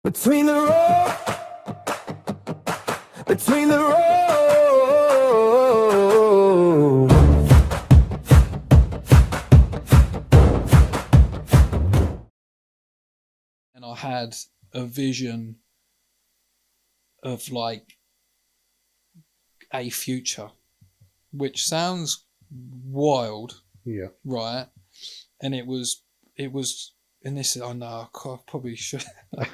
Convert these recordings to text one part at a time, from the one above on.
Between the road. And I had a vision of like a future, which sounds wild, Yeah. right? And it was, and this is, I know I probably should, but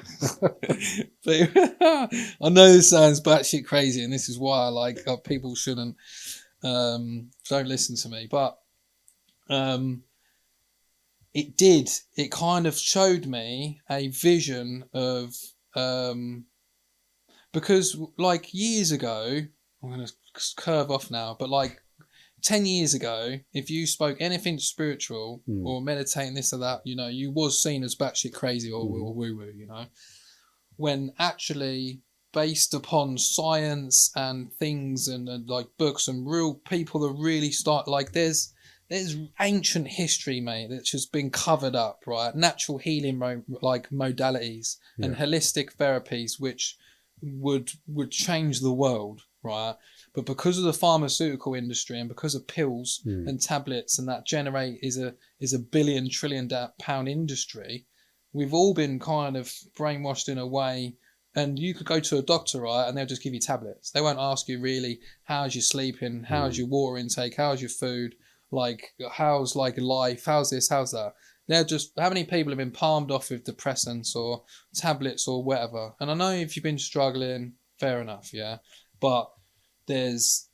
I know this sounds batshit crazy, and this is why I like people shouldn't, don't listen to me, but it kind of showed me a vision of, because like years ago, I'm going to curve off now, but like 10 years ago, if you spoke anything spiritual or meditating this or that, you know, you was seen as batshit crazy or woo-woo, you know, when actually based upon science and things and like books and real people that really start, like there's ancient history, mate, that's just been covered up, right? Natural healing like modalities and holistic therapies which would change the world, right? But because of the pharmaceutical industry and because of pills and tablets and that generate is a billion-trillion-pound industry, we've all been kind of brainwashed in a way. And you could go to a doctor, right, and they'll just give you tablets. They won't ask you really how's your sleeping, how's your water intake, how's your food, like how's like life, how's this, how's that. They're just, how many people have been palmed off with depressants or tablets or whatever. And I know if you've been struggling, fair enough, yeah, but there's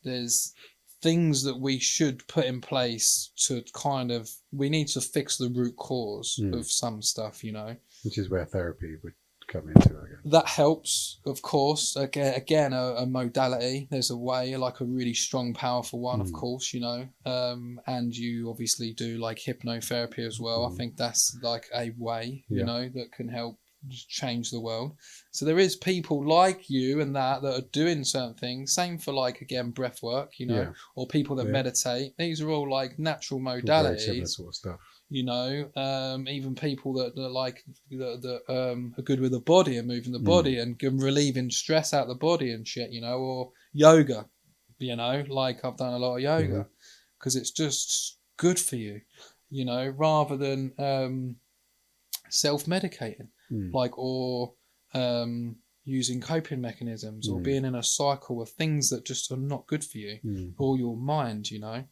things that we should put in place to kind of, we need to fix the root cause of some stuff, you know, which is where therapy would come into, I guess. that helps, of course. Again, a modality. There's a way, like a really strong, powerful one, of course, you know. And you obviously do like hypnotherapy as well. I think that's like a way, you know, that can help change the world. So there is people like you and that are doing certain things. Same for like, again, breath work, you know, or people that meditate. These are all like natural modalities. Very similar sort of stuff. You know, even people that like that are good with the body and moving the body and relieving stress out the body and shit, you know, or yoga, you know, like I've done a lot of yoga because it's just good for you, you know, rather than self-medicating, like, or using coping mechanisms or being in a cycle of things that just are not good for you or your mind, you know.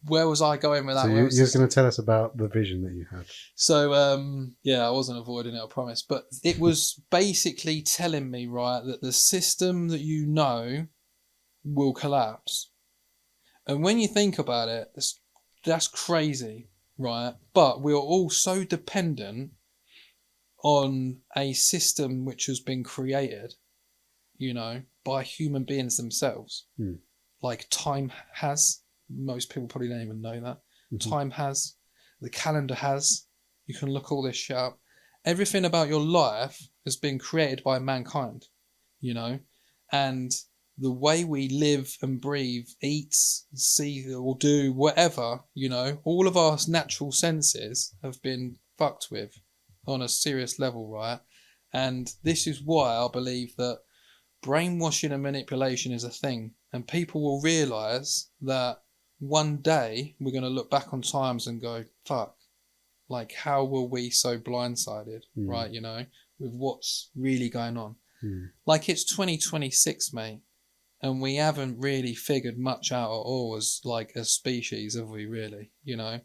Where was I going with that? So you're going to tell us about the vision that you had. So, I wasn't avoiding it, I promise. But it was basically telling me, right, that the system that you know will collapse. And when you think about it, that's crazy, right? But we're all so dependent on a system which has been created, you know, by human beings themselves. Like time has. Most people probably don't even know that. Time has, the calendar has, you can look all this shit up. Everything about your life has been created by mankind, you know, and the way we live and breathe, eat, see, or do whatever, you know, all of our natural senses have been fucked with on a serious level, right? And this is why I believe that brainwashing and manipulation is a thing, and people will realise that one day we're going to look back on times and go, fuck, like how were we so blindsided, right, you know, with what's really going on. Like it's 2026, mate, and we haven't really figured much out at all as like a species, have we really, you know?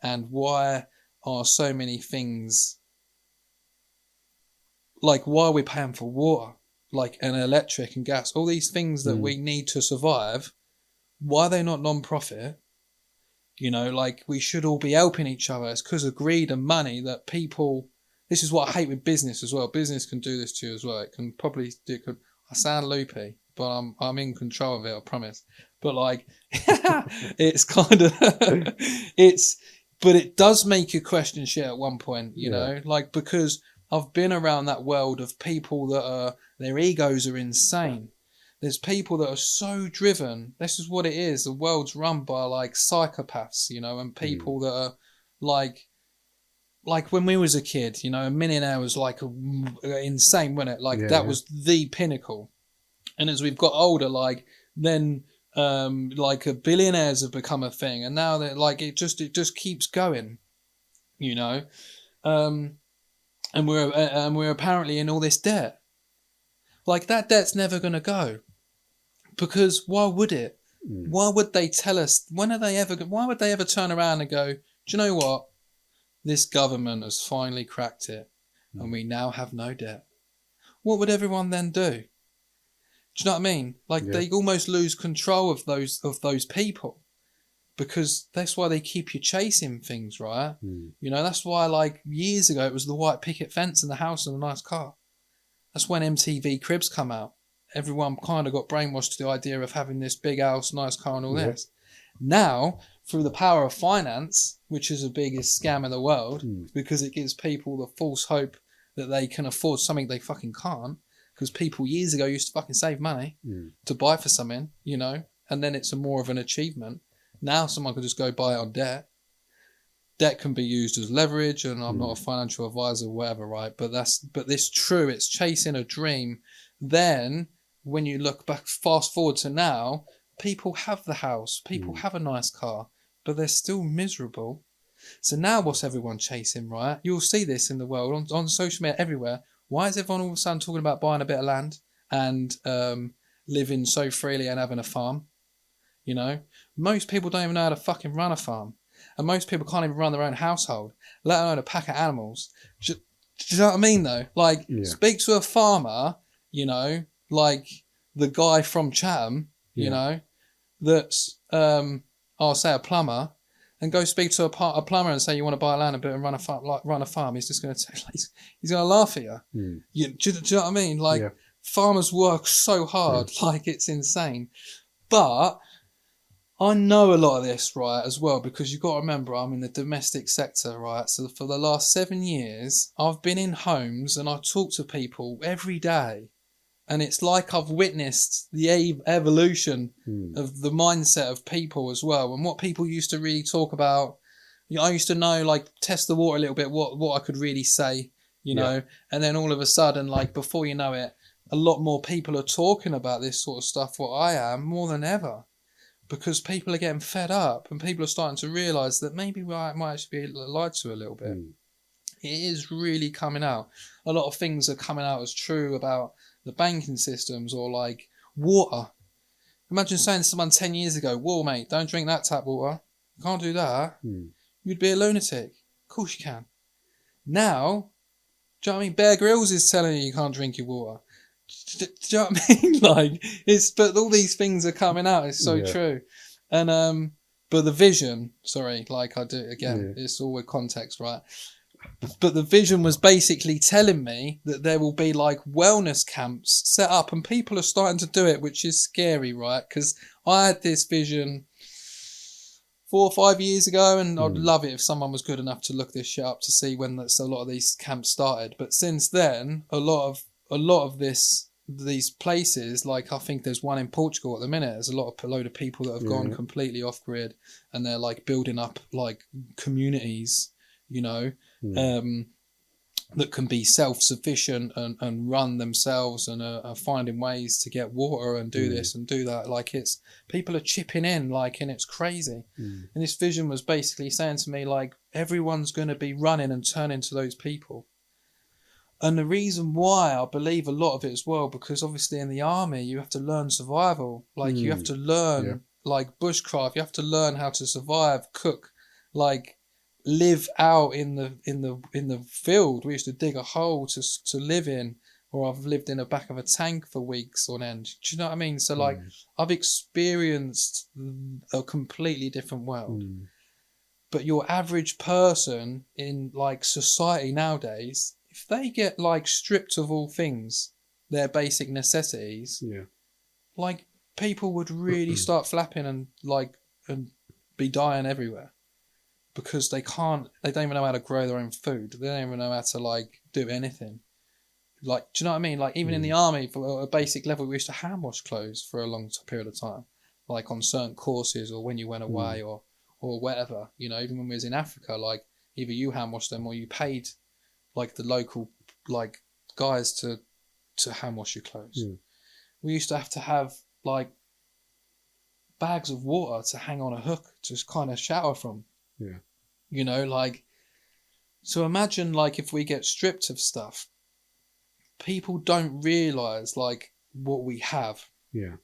And why are so many things, like why are we paying for water, like, and electric and gas, all these things that we need to survive? Why are they not non-profit? You know, like we should all be helping each other. It's because of greed and money that people, this is what I hate with business as well. Business can do this to you as well. It can probably, I sound loopy, but I'm in control of it, I promise. But like, it's kind of, but it does make you question shit at one point, you know, like, because I've been around that world of people that are, their egos are insane. There's people that are so driven. This is what it is. The world's run by like psychopaths, you know, and people that are like like when we was a kid, a millionaire was like insane, wasn't it? Like Yeah, that yeah. was the pinnacle. And as we've got older, like then like a billionaires have become a thing, and now that like it just keeps going, you know. Um, and we're apparently in all this debt. Like that debt's never gonna go, because why would it? Mm. Why would they tell us? When are they ever? Why would they ever turn around and go, do you know what? This government has finally cracked it, and we now have no debt. What would everyone then do? Do you know what I mean? Like Yeah. they almost lose control of those people, because that's why they keep you chasing things, right? Mm. That's why like years ago it was the white picket fence and the house and a nice car. That's when MTV Cribs come out. Everyone kind of got brainwashed to the idea of having this big house, nice car, and all Yeah. this. Now, through the power of finance, which is the biggest scam in the world, because it gives people the false hope that they can afford something they fucking can't, because people years ago used to fucking save money to buy for something, and then it's more of an achievement. Now someone can just go buy it on debt. Debt can be used as leverage, and I'm not a financial advisor or whatever, right? But it's true. It's chasing a dream. Then when you look back, fast forward to now, people have the house, people have a nice car, but they're still miserable. So now what's everyone chasing, right? You'll see this in the world, on social media, everywhere. Why is everyone all of a sudden talking about buying a bit of land and living so freely and having a farm? Most people don't even know how to fucking run a farm. And most people can't even run their own household, let alone a pack of animals. Do you know what I mean, though? Like, speak to a farmer, like the guy from Chatham, that's, I'll say a plumber, and go speak to a plumber and say you want to buy land and run a farm. He's just going to he's going to laugh at you. Do you know what I mean? Like, farmers work so hard, like it's insane. But I know a lot of this, right, as well, because you've got to remember I'm in the domestic sector, right? So for the last 7 years, I've been in homes and I talk to people every day. And it's like I've witnessed the evolution of the mindset of people as well. And what people used to really talk about, I used to know, like, test the water a little bit, what I could really say, and then all of a sudden, like, before you know it, a lot more people are talking about this sort of stuff, what I am, more than ever. Because people are getting fed up and people are starting to realise that maybe I might actually be lied to a little bit. It is really coming out. A lot of things are coming out as true about the banking systems, or like water. Imagine saying to someone 10 years ago, whoa, mate, don't drink that tap water. You can't do that. You'd be a lunatic. Of course you can. Now, do you know what I mean? Bear Grylls is telling you can't drink your water. Do you know what I mean? Like, but all these things are coming out. It's so true. And, but the vision, sorry, like I do again, it's all with context, right? But the vision was basically telling me that there will be like wellness camps set up, and people are starting to do it, which is scary, right? Because I had this vision 4 or 5 years ago, and I'd love it if someone was good enough to look this shit up to see when a lot of these camps started. But since then, a lot of these places, like I think there's one in Portugal at the minute. There's a load of people that have gone completely off grid, and they're like building up like communities, that can be self-sufficient and run themselves, and are finding ways to get water and do this and do that. Like, it's people are chipping in, like, and it's crazy. And this vision was basically saying to me, like, everyone's going to be running and turning to those people. And the reason why I believe a lot of it as well, because obviously in the army you have to learn survival. Like, you have to learn like bushcraft. You have to learn how to survive, cook, like live out in the field. We used to dig a hole to live in, or I've lived in the back of a tank for weeks on end. Do you know what I mean? So like, I've experienced a completely different world. But your average person in like society nowadays, if they get like stripped of all things, their basic necessities, like people would really start flapping and be dying everywhere, because they don't even know how to grow their own food. They don't even know how to like do anything. Like, do you know what I mean? Like, even in the army, for a basic level, we used to hand wash clothes for a long period of time, like on certain courses, or when you went away, or whatever, even when we was in Africa, like either you hand wash them or you paid like the local like guys to hand wash your clothes. Mm. We used to have like bags of water to hang on a hook to kind of shower from. Yeah. You know, like, so imagine like if we get stripped of stuff, people don't realise like what we have. Yeah.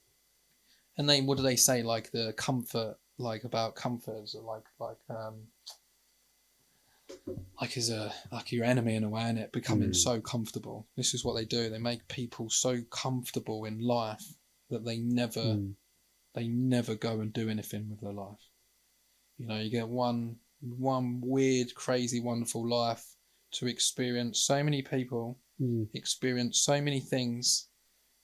And then what do they say? Like the comfort, like about comforts, like is a like your enemy in a way, and it becoming so comfortable. This is what they do. They make people so comfortable in life that they never go and do anything with their life. You know, you get one weird, crazy, wonderful life to experience so many people, experience so many things.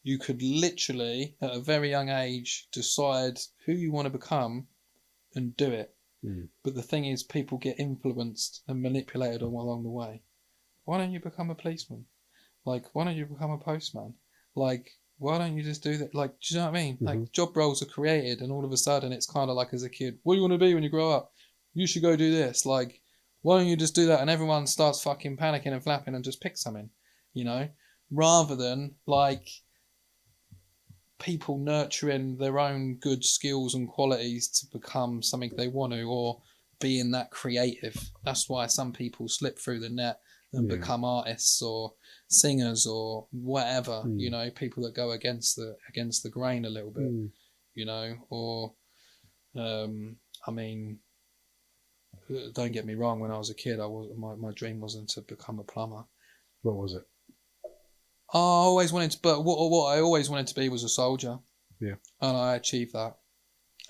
You could literally, at a very young age, decide who you want to become and do it. But the thing is, people get influenced and manipulated along the way. Why don't you become a policeman? Like, why don't you become a postman? Like, why don't you just do that? Like, do you know what I mean? Like, job roles are created, and all of a sudden it's kind of like as a kid, what do you want to be when you grow up? You should go do this. Like, why don't you just do that? And everyone starts fucking panicking and flapping and just pick something, you know? Rather than, like, people nurturing their own good skills and qualities to become something they want to, or being that creative. That's why some people slip through the net and become artists or singers or whatever, you know, people that go against the grain a little bit, you know, or I mean, don't get me wrong, when I was a kid, my dream wasn't to become a plumber. What was it? I always wanted to, but what I always wanted to be was a soldier. Yeah. And I achieved that.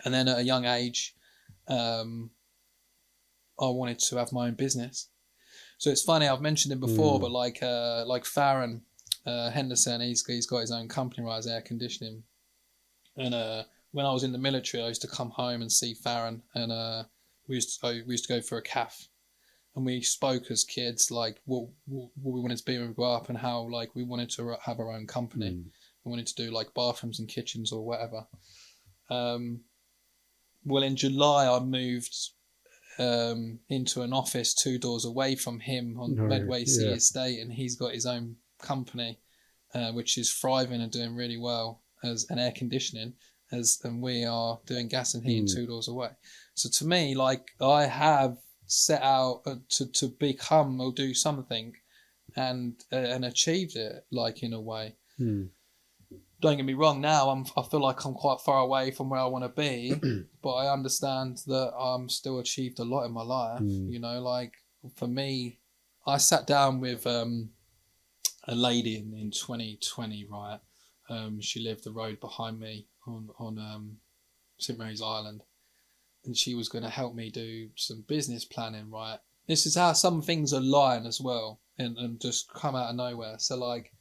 And then at a young age, I wanted to have my own business. So it's funny, I've mentioned him before, but like Farron Henderson, he's got his own company, right, as air conditioning. And when I was in the military, I used to come home and see Farron, and we used to go for a cafe. And we spoke as kids, like what we wanted to be when we grew up, and how like we wanted to have our own company. We wanted to do like bathrooms and kitchens or whatever. Well, in July, I moved into an office 2 doors away from him on Medway Sea Estate, and he's got his own company, which is thriving and doing really well as an air conditioning, and we are doing gas and heating 2 doors away. So to me, like I have set out to become or do something, and achieved it, like in a way. Don't get me wrong, now I feel like I'm quite far away from where I want to be, but I understand that I'm still achieved a lot in my life. You know, like for me, I sat down with a lady in 2020, right? She lived the road behind me on St Mary's Island. And she was going to help me do some business planning, right? This is how some things align as well, and just come out of nowhere. So like,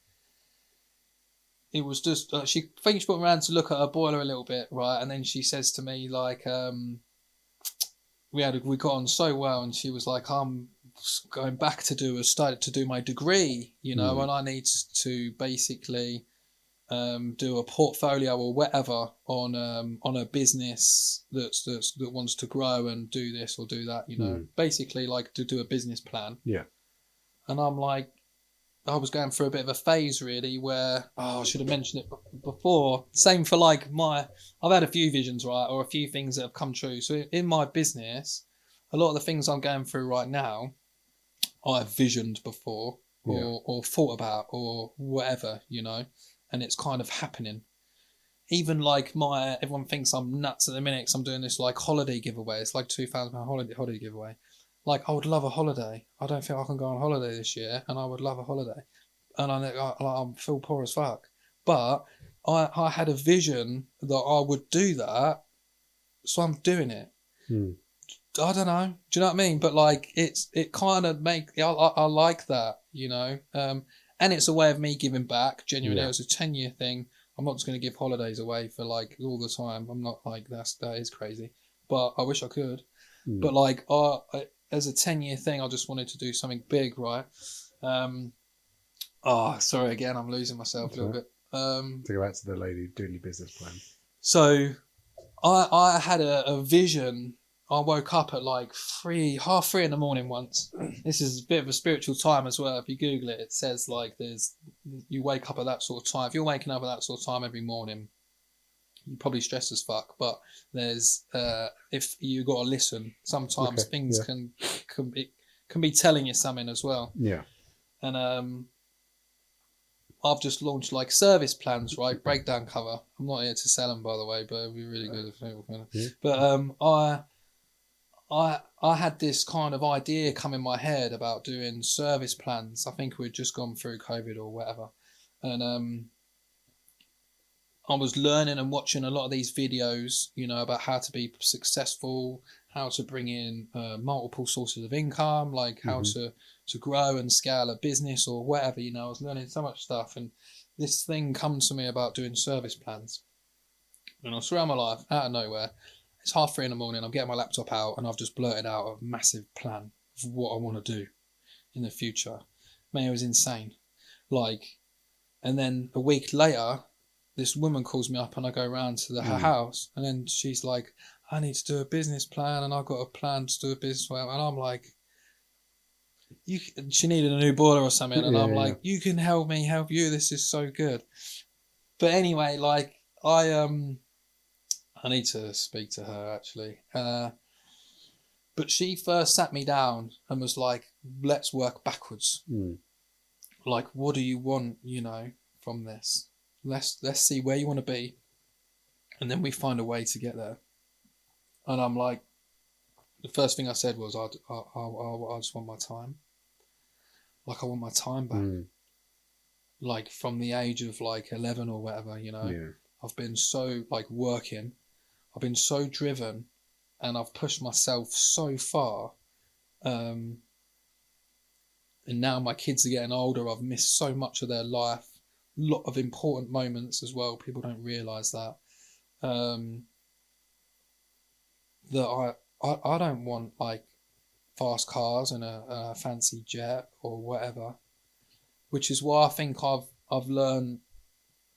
it was just she put me around to look at her boiler a little bit, right? And then she says to me like, we got on so well, and she was like, I'm going back to do my degree, you know, and I need to basically do a portfolio or whatever on a business that wants to grow and do this or do that, you know, basically like to do a business plan. Yeah. And I'm like, I was going through a bit of a phase really where, I should have mentioned it before. Same for like I've had a few visions, right, or a few things that have come true. So in my business, a lot of the things I'm going through right now, I've visioned before or thought about or whatever, you know. And it's kind of happening. Even like everyone thinks I'm nuts at the minute because I'm doing this like holiday giveaway. It's like £2,000 holiday giveaway. Like I would love a holiday. I don't think I can go on holiday this year, and I would love a holiday. And I feel poor as fuck. But I had a vision that I would do that, so I'm doing it. I don't know. Do you know what I mean? But like it kind of I like that, you know. And it's a way of me giving back. Genuinely, it was a 10-year thing. I'm not just going to give holidays away for like all the time. I'm not like that is crazy. But I wish I could. But like, as a 10-year thing, I just wanted to do something big, right? Sorry again, I'm losing myself a little bit. To go back to the lady doing your business plan. So, I had a vision I woke up at like 3:30 in the morning once. This is a bit of a spiritual time as well. If you Google it, it says like you wake up at that sort of time. If you're waking up at that sort of time every morning, you're probably stressed as fuck. But there's if you got to listen, sometimes Okay, things yeah. can be telling you something as well. Yeah. And I've just launched like service plans, right? Breakdown cover. I'm not here to sell them, by the way, but it'd be really good if people can. Yeah. But I had this kind of idea come in my head about doing service plans. I think we'd just gone through COVID or whatever, and I was learning and watching a lot of these videos, you know, about how to be successful, how to bring in multiple sources of income, like how to grow and scale a business or whatever. You know, I was learning so much stuff, and this thing comes to me about doing service plans. And I was throughout my life, out of nowhere, it's 3:30 in the morning, I'm getting my laptop out, and I've just blurted out a massive plan of what I want to do in the future. Man, it was insane. Like, and then a week later, this woman calls me up and I go round to her house, and then she's like, I need to do a business plan, and I've got a plan to do a business plan. And I'm like, she needed a new boiler or something, and I'm like, you can help me help you. This is so good. But anyway, like I need to speak to her actually. But she first sat me down and was like, let's work backwards. Like, what do you want, you know, from this? Let's see where you want to be, and then we find a way to get there. And I'm like, the first thing I said was, I just want my time. Like, I want my time back. Like, from the age of like 11 or whatever, you know. Yeah. I've been so like working. I've been so driven, and I've pushed myself so far. And now my kids are getting older. I've missed so much of their life. A lot of important moments as well. People don't realise that. That I don't want like fast cars and a fancy jet or whatever. Which is why I think I've learned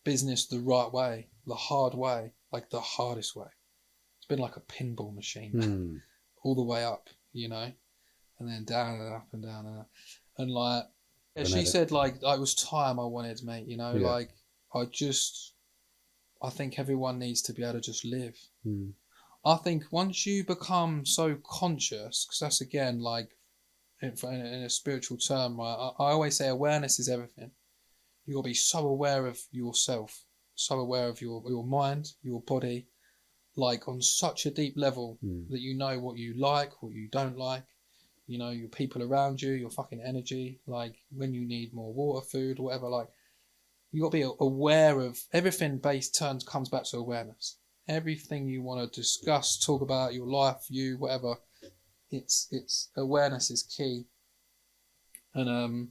business the right way, the hard way, like the hardest way. It's been like a pinball machine, all the way up, you know, and then down and up and down and up. And like, yeah, she said like it was time I wanted, mate, you know, like I think everyone needs to be able to just live. I think once you become so conscious, because that's again like in a spiritual term, right? I always say awareness is everything. You got to be so aware of yourself, so aware of your mind, your body, like on such a deep level that you know what you like, what you don't like, you know, your people around you, your fucking energy, like when you need more water, food, whatever, like you got to be aware of everything. Comes back to awareness. Everything you want to discuss, talk about, your life, you, whatever, it's awareness is key. And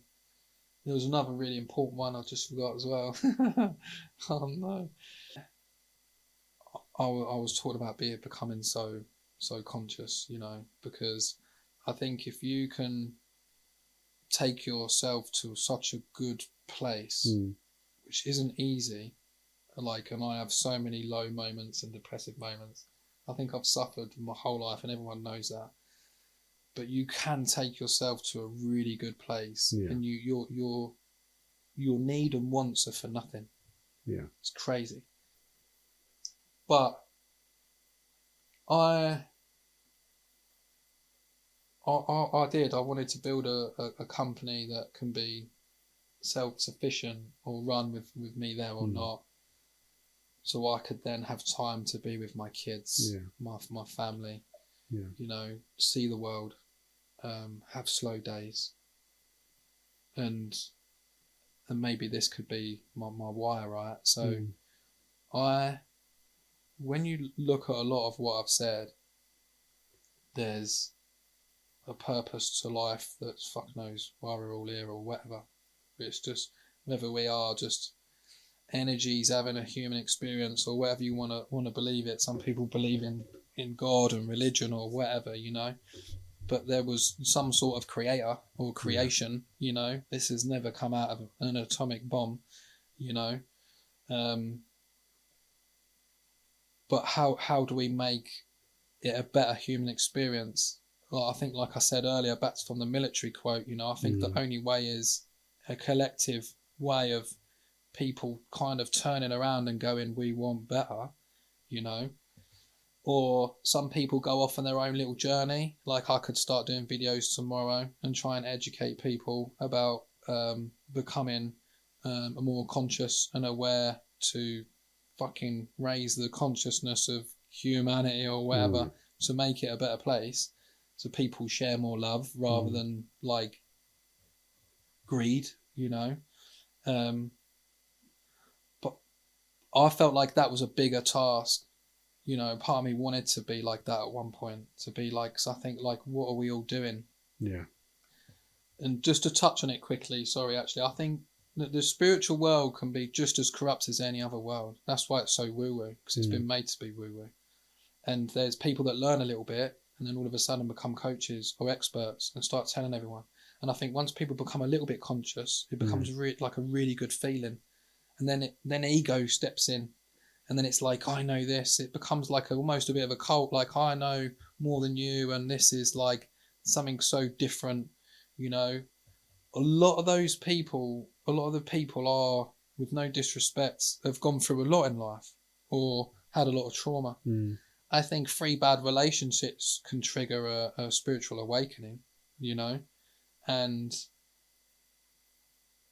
there was another really important one I just forgot as well. Oh no. I was talking about becoming so conscious, you know, because I think if you can take yourself to such a good place, which isn't easy, like, and I have so many low moments and depressive moments. I think I've suffered my whole life, and everyone knows that. But you can take yourself to a really good place, and your need and wants are for nothing. Yeah, it's crazy. But I did. I wanted to build a company that can be self-sufficient or run with me there or not, so I could then have time to be with my kids, my family, you know, see the world, have slow days, and maybe this could be my why, right? So when you look at a lot of what I've said, there's a purpose to life that fuck knows why we're all here or whatever. It's just whether we are just energies having a human experience or whatever you want to believe it. Some people believe in God and religion or whatever, you know. But there was some sort of creator or creation, you know. This has never come out of an atomic bomb, you know. But how do we make it a better human experience. Well, I think, like I said earlier, back from the military quote, I think the only way is a collective way of people kind of turning around and going, we want better, or some people go off on their own little journey. Like I could start doing videos tomorrow and try and educate people about becoming more conscious and aware to fucking raise the consciousness of humanity or whatever to make it a better place, so people share more love rather than like greed, but I felt like that was a bigger task. Part of me wanted to be like that at one point, to be like, cause I think like, what are we all doing? Yeah. And just to touch on it quickly, sorry, actually, I think that the spiritual world can be just as corrupt as any other world. That's why it's so woo-woo, because it's been made to be woo-woo. And there's people that learn a little bit and then all of a sudden become coaches or experts and start telling everyone. And I think once people become a little bit conscious, it becomes like a really good feeling. And then ego steps in. And then it's like, I know this. It becomes like almost a bit of a cult. Like, I know more than you. And this is like something so different, A lot of the people are, with no disrespect, have gone through a lot in life or had a lot of trauma. I think 3 bad relationships can trigger a spiritual awakening, And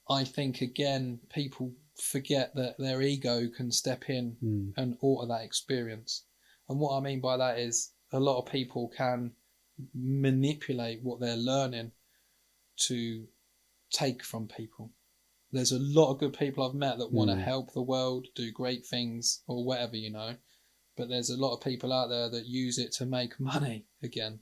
I think, again, people forget that their ego can step in and alter that experience. And what I mean by that is a lot of people can manipulate what they're learning to take from people. There's a lot of good people I've met that want to help the world, do great things or whatever, but there's a lot of people out there that use it to make money again.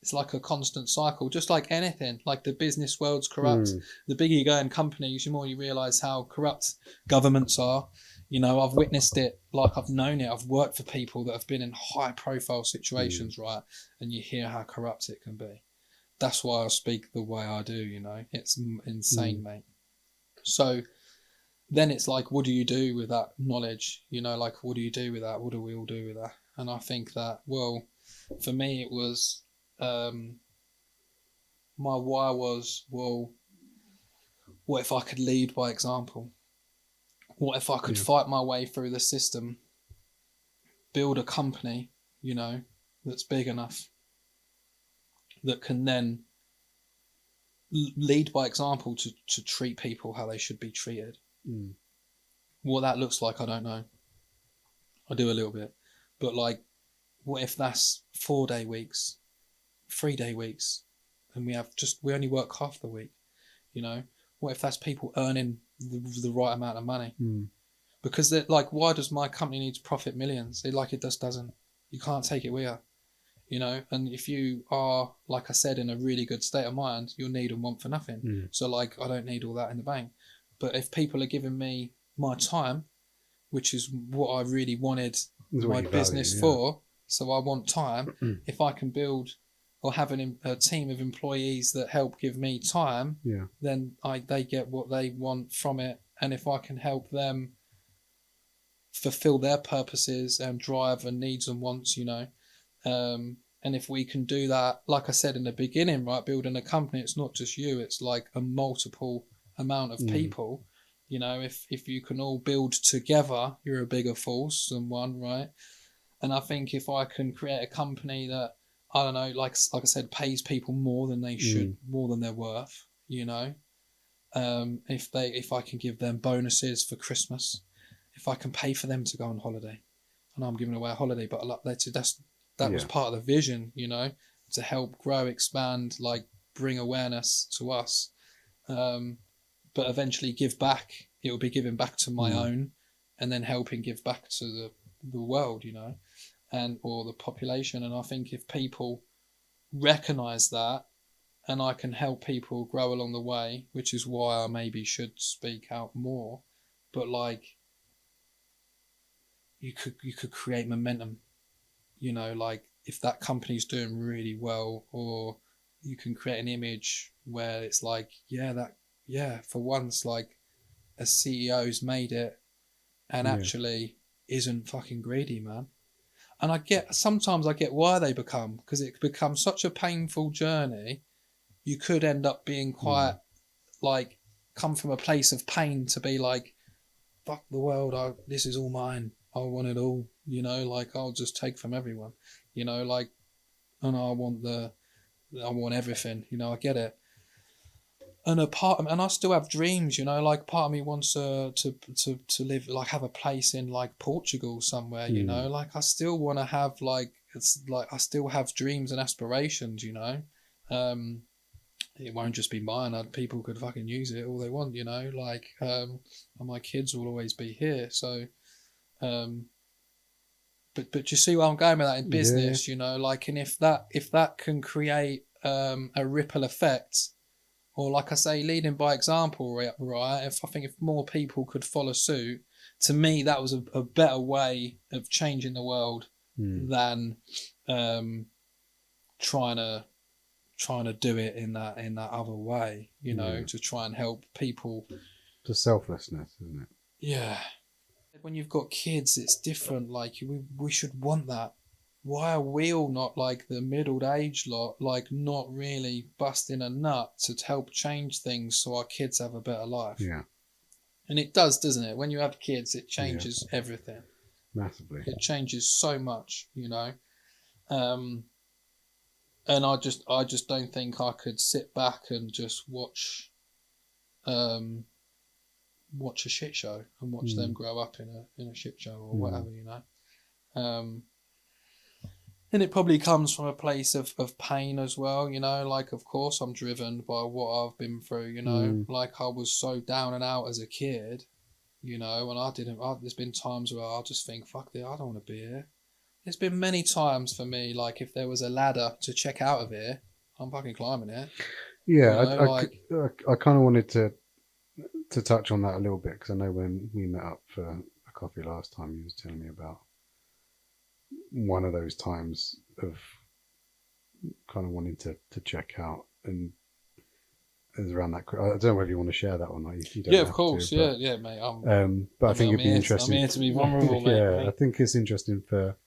It's like a constant cycle, just like anything. Like the business world's corrupt. The bigger you go in companies, the more you realise how corrupt governments are. I've witnessed it, like I've known it. I've worked for people that have been in high profile situations, right? And you hear how corrupt it can be. That's why I speak the way I do, It's insane, mate. So then it's like, what do you do with that knowledge? Like, what do you do with that? What do we all do with that? And I think that, well, for me, it was... my why was, well, what if I could lead by example? What if I could fight my way through the system, build a company, that's big enough, that can then lead by example to treat people how they should be treated. What that looks like, I don't know. I do a little bit. But like, what if that's 4-day weeks, 3-day weeks, and we only work half the week, What if that's people earning the right amount of money? Because they're like, why does my company need to profit millions? It just doesn't. You can't take it with you, And if you are, like I said, in a really good state of mind, you'll need and want for nothing. So like, I don't need all that in the bank. But if people are giving me my time, which is what I really wanted my business for, so I want time. If I can build or have a team of employees that help give me time, then they get what they want from it. And if I can help them fulfill their purposes and drive and needs and wants, and if we can do that, like I said in the beginning, right, building a company, it's not just you, it's like a multiple amount of people. If you can all build together, you're a bigger force than one, right? And I think if I can create a company that, I don't know, like I said, pays people more than they should, more than they're worth, if I can give them bonuses for Christmas, if I can pay for them to go on holiday. I know I'm giving away a holiday, but that was part of the vision, to help grow, expand, like bring awareness to us, but eventually give back. It will be giving back to my own, and then helping give back to the world, and or the population. And I think if people recognize that, and I can help people grow along the way, which is why I maybe should speak out more, but like you could create momentum, like if that company's doing really well, or you can create an image where it's like, for once, like a CEO's made it and actually isn't fucking greedy, man. sometimes I get why they become, because it becomes such a painful journey. You could end up being quite like come from a place of pain to be like, fuck the world, this is all mine. I want it all, like I'll just take from everyone, like, and I want everything, I get it. And and I still have dreams, like part of me wants to live, like have a place in like Portugal somewhere, like I still want to have like, it's like I still have dreams and aspirations, it won't just be mine. People could fucking use it all they want, like, and my kids will always be here. So, but you see where I'm going with that in business, like, and if that can create a ripple effect, or like I say, leading by example, right? If more people could follow suit, to me that was a better way of changing the world than trying to do it in that other way, to try and help people. The selflessness, isn't it? Yeah. When you've got kids, it's different. Like we should want that. Why are we all not like the middle-aged lot, like not really busting a nut to help change things so our kids have a better life? Yeah. And it does, doesn't it? When you have kids, it changes everything. Massively. It changes so much, And I just don't think I could sit back and just watch a shit show and watch them grow up in a shit show or whatever, And it probably comes from a place of pain as well, like, of course I'm driven by what I've been through, like I was so down and out as a kid, and there's been times where I'll just think, fuck it, I don't want to be here. There's been many times for me, like if there was a ladder to check out of here, I'm fucking climbing it. Yeah, I kind of wanted to touch on that a little bit, because I know when we met up for a coffee last time, you was telling me about one of those times of kind of wanting to check out, and it was around that. I don't know whether you want to share that or not. You don't of course, but, yeah, mate. But I think it'd be interesting. I'm here to be vulnerable, mate. Yeah, I think it's interesting for,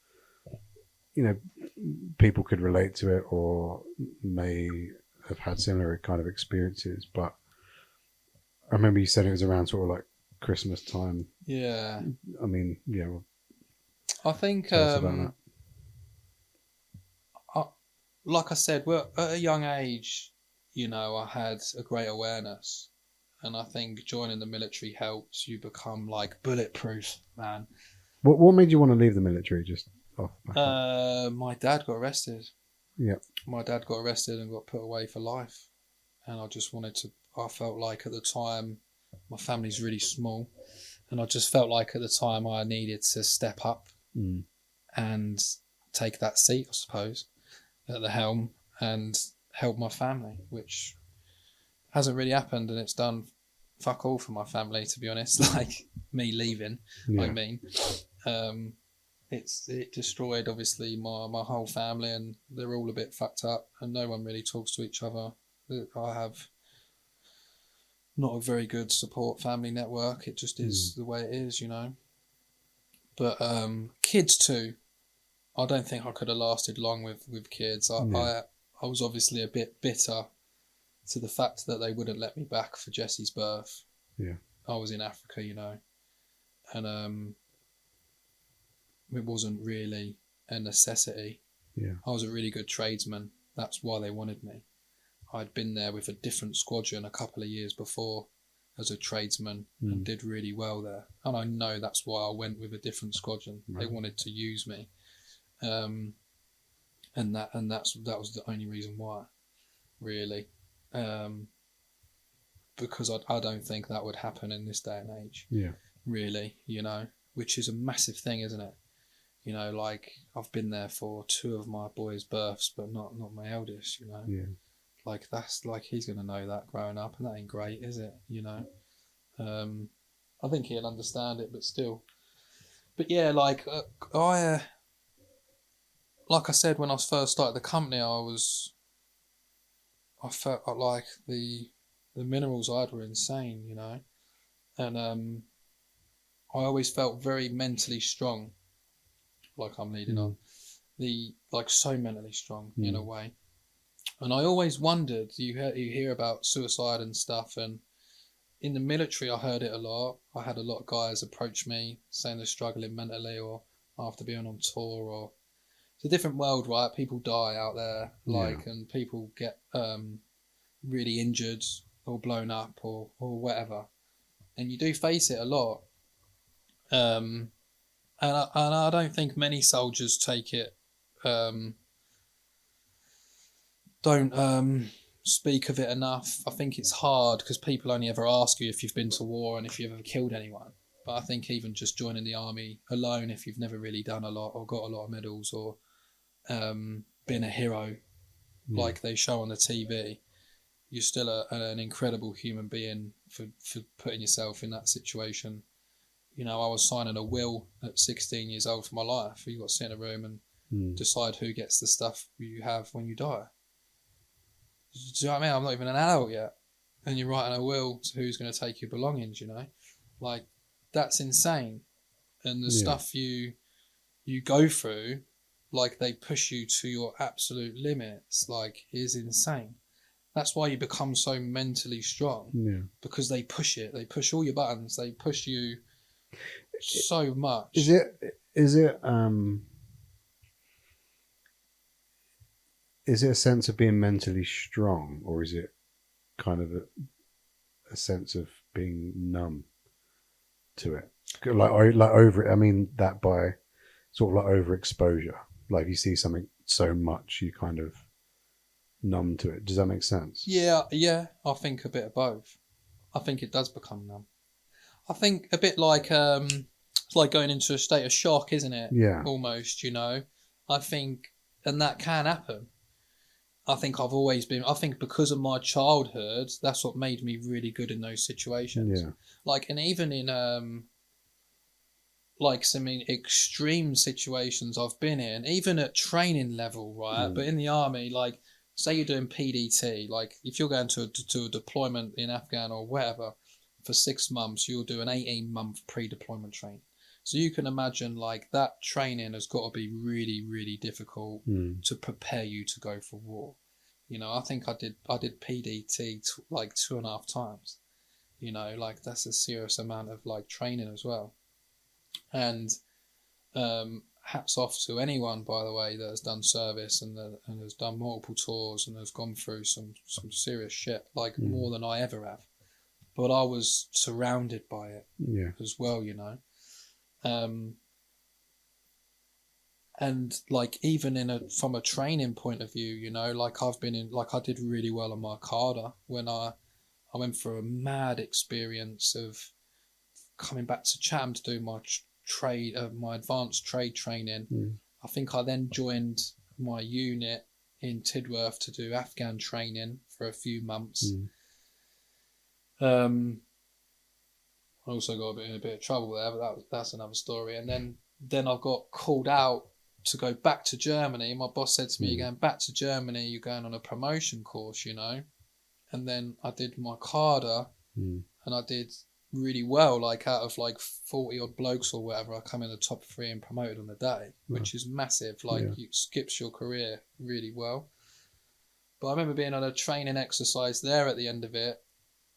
people could relate to it or may have had similar kind of experiences. But I remember you said it was around sort of like Christmas time. Yeah. I mean, yeah. Well, I think, like I said, well, at a young age, I had a great awareness, and I think joining the military helps you become like bulletproof, man. What made you want to leave the military? Just off. My dad got arrested. Yeah. My dad got arrested and got put away for life, and I felt like at the time, my family's really small, and I just felt like at the time I needed to step up and take that seat, I suppose, at the helm and help my family, which hasn't really happened, and it's done fuck all for my family, to be honest. Like me leaving, I mean, it destroyed obviously my whole family, and they're all a bit fucked up, and no one really talks to each other. I have not a very good support family network. It just is the way it is, But kids too. I don't think I could have lasted long with kids. I was obviously a bit bitter to the fact that they wouldn't let me back for Jessie's birth. Yeah. I was in Africa, and it wasn't really a necessity. Yeah. I was a really good tradesman. That's why they wanted me. I'd been there with a different squadron a couple of years before as a tradesman and did really well there. And I know that's why I went with a different squadron. Right. They wanted to use me. And that was the only reason why, really. Because I don't think that would happen in this day and age. Yeah. Really, which is a massive thing, isn't it? Like I've been there for 2 of my boys' births, but not my eldest, Yeah. Like that's like he's gonna know that growing up, and that ain't great, is it? I think he'll understand it, but still. But yeah, like I said when I first started the company, I felt like the minerals I had were insane, and I always felt very mentally strong. like I'm leading on. Like so mentally strong in a Mm. way. And I always wondered, you hear about suicide and stuff, and in the military I heard it a lot. I had a lot of guys approach me saying they're struggling mentally or after being on tour, or it's a different world, right? People die out there, Yeah. and people get really injured or blown up or whatever. And you do face it a lot. Um, and I don't think many soldiers take it, um, don't speak of it enough. I think it's hard because people only ever ask you if you've been to war and if you've ever killed anyone. But I think even just joining the army alone, if you've never really done a lot or got a lot of medals or been a hero Yeah. like they show on the TV, you're still an incredible human being for putting yourself in that situation. You know, I was signing a will at 16 years old for my life. You got to sit in a room and decide who gets the stuff you have when you die. Do you know what I mean? I'm not even an adult yet. And you're writing a will to who's going to take your belongings, you know? Like, that's insane. And the stuff you go through, like, they push you to your absolute limits, like, is insane. That's why you become so mentally strong. Yeah. Because they push it. They push all your buttons. They push you so much. Is it a sense of being mentally strong, or is it kind of a sense of being numb to it? Like over it. I mean that by sort of like overexposure. Like you see something so much, you kind of numb to it. Does that make sense? Yeah. I think a bit of both. I think it does become numb. I think a bit like it's like going into a state of shock, isn't it? Yeah. Almost, you know. I think, and that can happen. I think I've always been. I think because of my childhood, that's what made me really good in those situations. Yeah. Like, and even in like some extreme situations I've been in, even at training level, right? But in the army, like, say you're doing PDT, like if you're going to a deployment in Afghan or whatever for 6 months, you'll do an 18-month pre-deployment training. So you can imagine, like, that training has got to be really, really difficult to prepare you to go for war. You know, I think I did PDT like 2.5 times. You know, like, that's a serious amount of like training as well. And hats off to anyone, by the way, that has done service and has done multiple tours and has gone through some serious shit, like more than I ever have. But I was surrounded by it as well, you know. And like, even from a training point of view, you know, like I did really well on my Carter when I went through a mad experience of coming back to Chatham to do my my advanced trade training. I think I then joined my unit in Tidworth to do Afghan training for a few months. I also got in a bit of trouble there, but that's another story. And then I got called out to go back to Germany. My boss said to me, "You're going back to Germany. You're going on a promotion course, you know." And then I did my Carder, and I did really well. Like, out of like 40 odd blokes or whatever, I come in the top 3 and promoted on the day, which is massive. Like, it skips your career really well. But I remember being on a training exercise there at the end of it.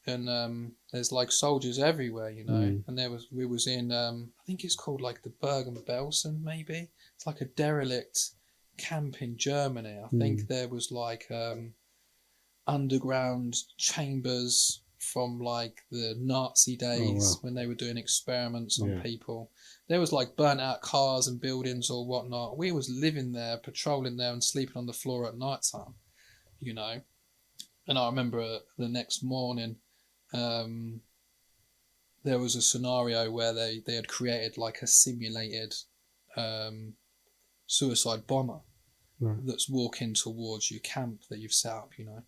And there's like soldiers everywhere, you know. And we was in I think it's called like the Bergen-Belsen, maybe. It's like a derelict camp in Germany. I think there was like underground chambers from like the Nazi days when they were doing experiments on people. There was like burnt out cars and buildings or whatnot. We was living there, patrolling there, and sleeping on the floor at night time, you know. And I remember the next morning, there was a scenario where they had created like a simulated suicide bomber that's walking towards your camp that you've set up, you know.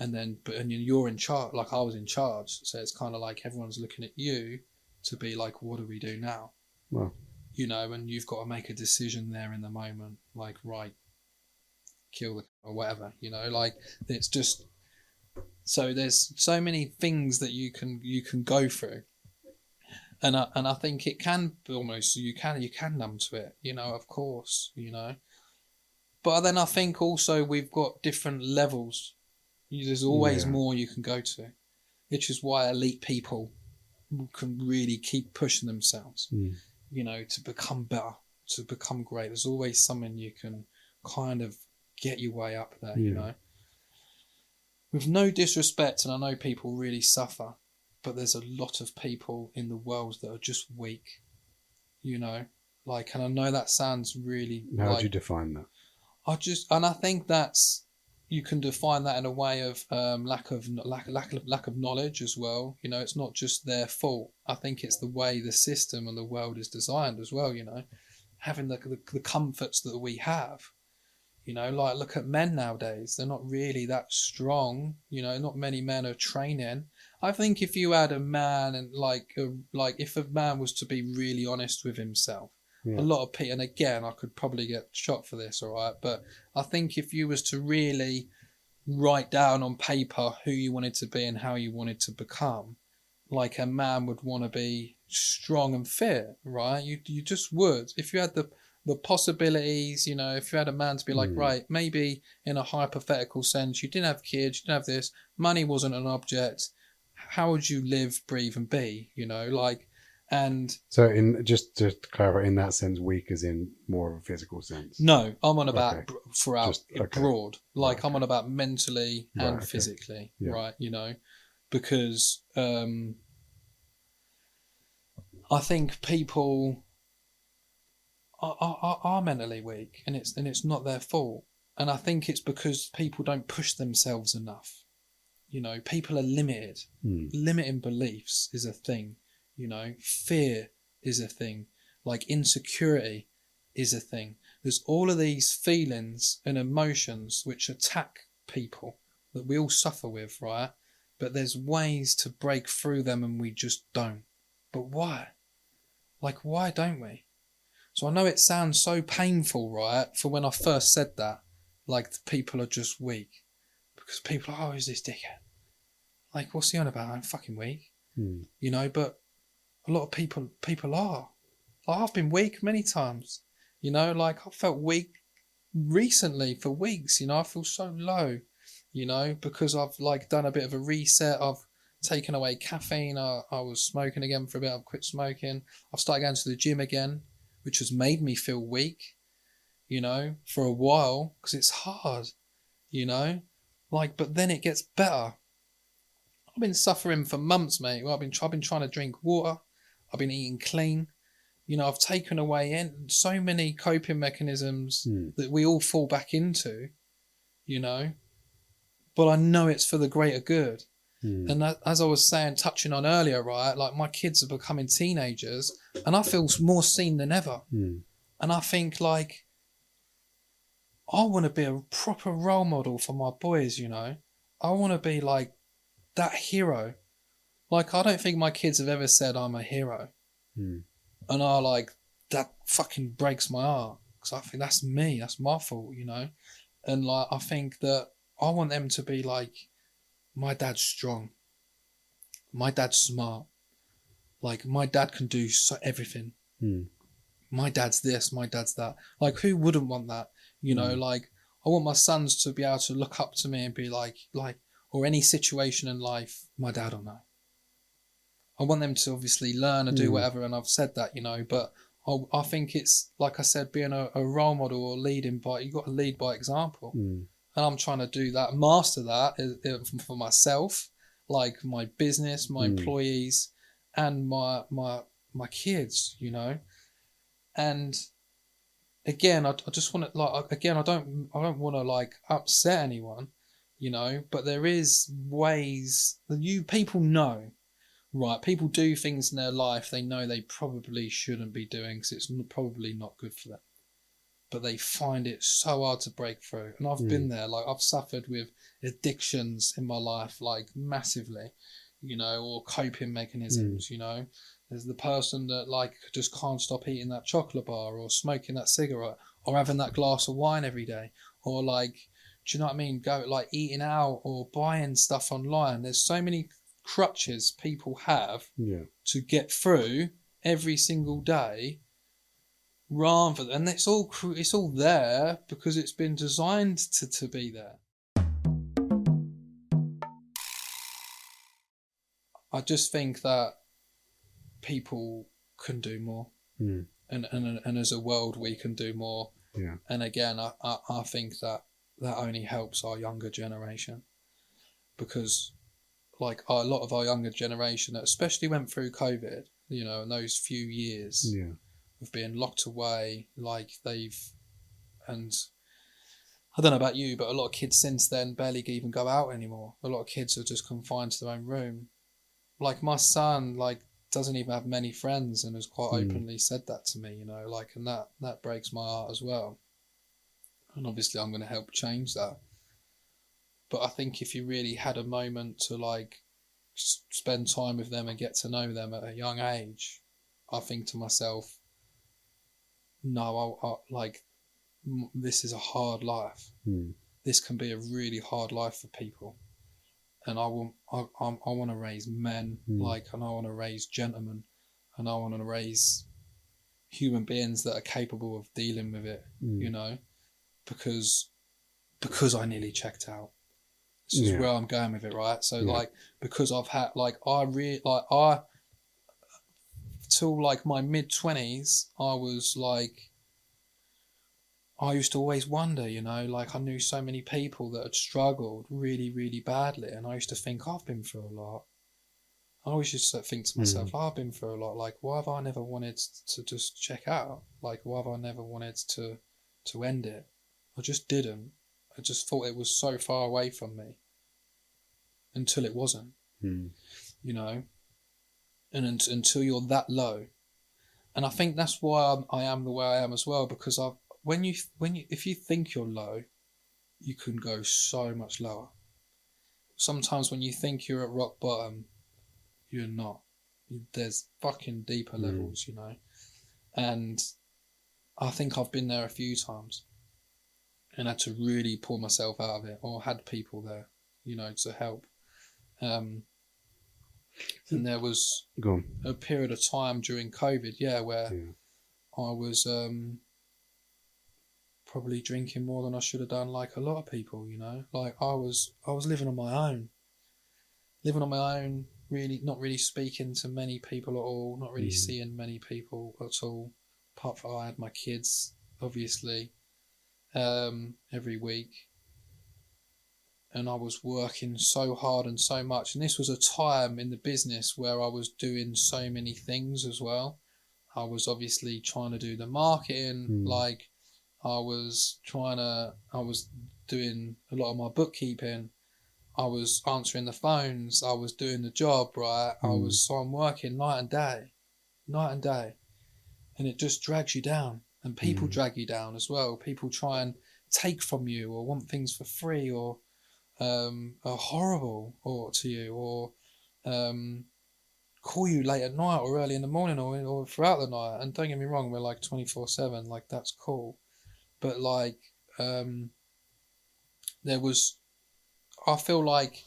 And you're in charge, like I was in charge. So it's kind of like everyone's looking at you to be like, what do we do now? You know, and you've got to make a decision there in the moment, like, right, kill the or whatever, you know, like, it's just. So there's so many things that you can go through, And I think it can almost, you can numb to it, of course, But then I think also we've got different levels. There's always Yeah. more you can go to, which is why elite people can really keep pushing themselves, to become better, to become great. There's always something you can kind of get your way up there, With no disrespect, and I know people really suffer, but there's a lot of people in the world that are just weak, and I know that sounds really How do you define that? I think that's, you can define that in a way of lack of knowledge as well. It's not just their fault. I think it's the way the system and the world is designed as well. Having the comforts that we have. Like look at men nowadays. They're not really that strong. Not many men are training. I think if you had a man and if a man was to be really honest with himself. Yeah. A lot of people, and again, I could probably get shot for this, all right? But I think if you was to really write down on paper who you wanted to be and how you wanted to become, like a man would want to be strong and fit, right? You just would. If you had the possibilities, if you had a man to be like, right, maybe in a hypothetical sense, you didn't have kids, you didn't have this, money wasn't an object, how would you live, breathe, and be, And so, just to clarify, in that sense, weak is in more of a physical sense. No, I'm on about throughout okay. broad. Like right, I'm on about mentally and okay. physically, Yeah. right? Because I think people are mentally weak, and it's not their fault. And I think it's because people don't push themselves enough. People are limited. Limiting beliefs is a thing. Fear is a thing. Like insecurity is a thing. There's all of these feelings and emotions which attack people that we all suffer with, right? But there's ways to break through them and we just don't. But why? Why don't we? So I know it sounds so painful, right? For when I first said that, people are just weak. Because people are, who's this dickhead? What's he on about? I'm fucking weak. But a lot of people are. I've been weak many times. I felt weak recently for weeks. I feel so low, because I've done a bit of a reset. I've taken away caffeine. I was smoking again for a bit. I've quit smoking. I've started going to the gym again, which has made me feel weak, for a while, because it's hard, but then it gets better. I've been suffering for months, mate. Well, I've been trying to drink water. I've been eating clean. I've taken away so many coping mechanisms that we all fall back into, but I know it's for the greater good. And that, as I was saying, touching on earlier, right, my kids are becoming teenagers and I feel more seen than ever. And I think I want to be a proper role model for my boys, I want to be that hero. I don't think my kids have ever said I'm a hero. And that fucking breaks my heart, because I think that's me, that's my fault, And I think that I want them to be my dad's strong, my dad's smart, my dad can do everything. My dad's this, my dad's that. Who wouldn't want that? I want my sons to be able to look up to me and be or any situation in life, my dad will know. I want them to obviously learn and do whatever, and I've said that, but I think it's, like I said, being a role model or leading by, you've got to lead by example. And I'm trying to do that, master that for myself, my business, my employees, and my kids, And again, I just want to, I don't want to upset anyone, but there is ways that people know. Right, people do things in their life they know they probably shouldn't be doing because it's probably not good for them. But they find it so hard to break through. And I've been there. I've suffered with addictions in my life, massively, or coping mechanisms, There's the person that just can't stop eating that chocolate bar or smoking that cigarette or having that glass of wine every day, or do you know what I mean? Go eating out or buying stuff online. There's so many crutches people have Yeah. to get through every single day, rather than it's all there because it's been designed to be there. I just think that people can do more, and as a world we can do more. Yeah. And again, I think that only helps our younger generation, because like a lot of our younger generation that especially went through COVID, you know, in those few years of being locked away, like and I don't know about you, but a lot of kids since then barely even go out anymore. A lot of kids are just confined to their own room. Like my son, like doesn't even have many friends and has quite openly said that to me, you know, like, and that breaks my heart as well. And obviously I'm going to help change that. But I think if you really had a moment to like spend time with them and get to know them at a young age, I think to myself, no, I like, this is a hard life. This can be a really hard life for people. And I want to raise men, like, and I want to raise gentlemen, and I want to raise human beings that are capable of dealing with it, you know, because I nearly checked out. This is where I'm going with it, right? So like, because I've had like, till like my mid-20s, I was like, I used to always wonder, you know, like I knew so many people that had struggled really, really badly, and I used to think, I've been through a lot. I always used to think to myself, I've been through a lot. Like, why have I never wanted to just check out? Like, why have I never wanted to end it? I just didn't. I just thought it was so far away from me until it wasn't, you know, and until you're that low. And I think that's why I am the way I am as well, because if you think you're low, you can go so much lower. Sometimes when you think you're at rock bottom, you're not. There's fucking deeper levels, you know. And I think I've been there a few times and had to really pull myself out of it, or had people there, you know, to help. And there was a period of time during COVID, where I was probably drinking more than I should have done, like a lot of people, you know. Like I was living on my own, really not really speaking to many people at all, not really seeing many people at all, apart from I had my kids, obviously, every week. And I was working so hard and so much. And this was a time in the business where I was doing so many things as well. I was obviously trying to do the marketing, like I was doing a lot of my bookkeeping. I was answering the phones. I was doing the job, right? So I'm working night and day. And it just drags you down. And people drag you down as well. People try and take from you, or want things for free, or are horrible to you, or call you late at night or early in the morning, or throughout the night. And don't get me wrong, we're like 24/7, like that's cool. But like, I feel like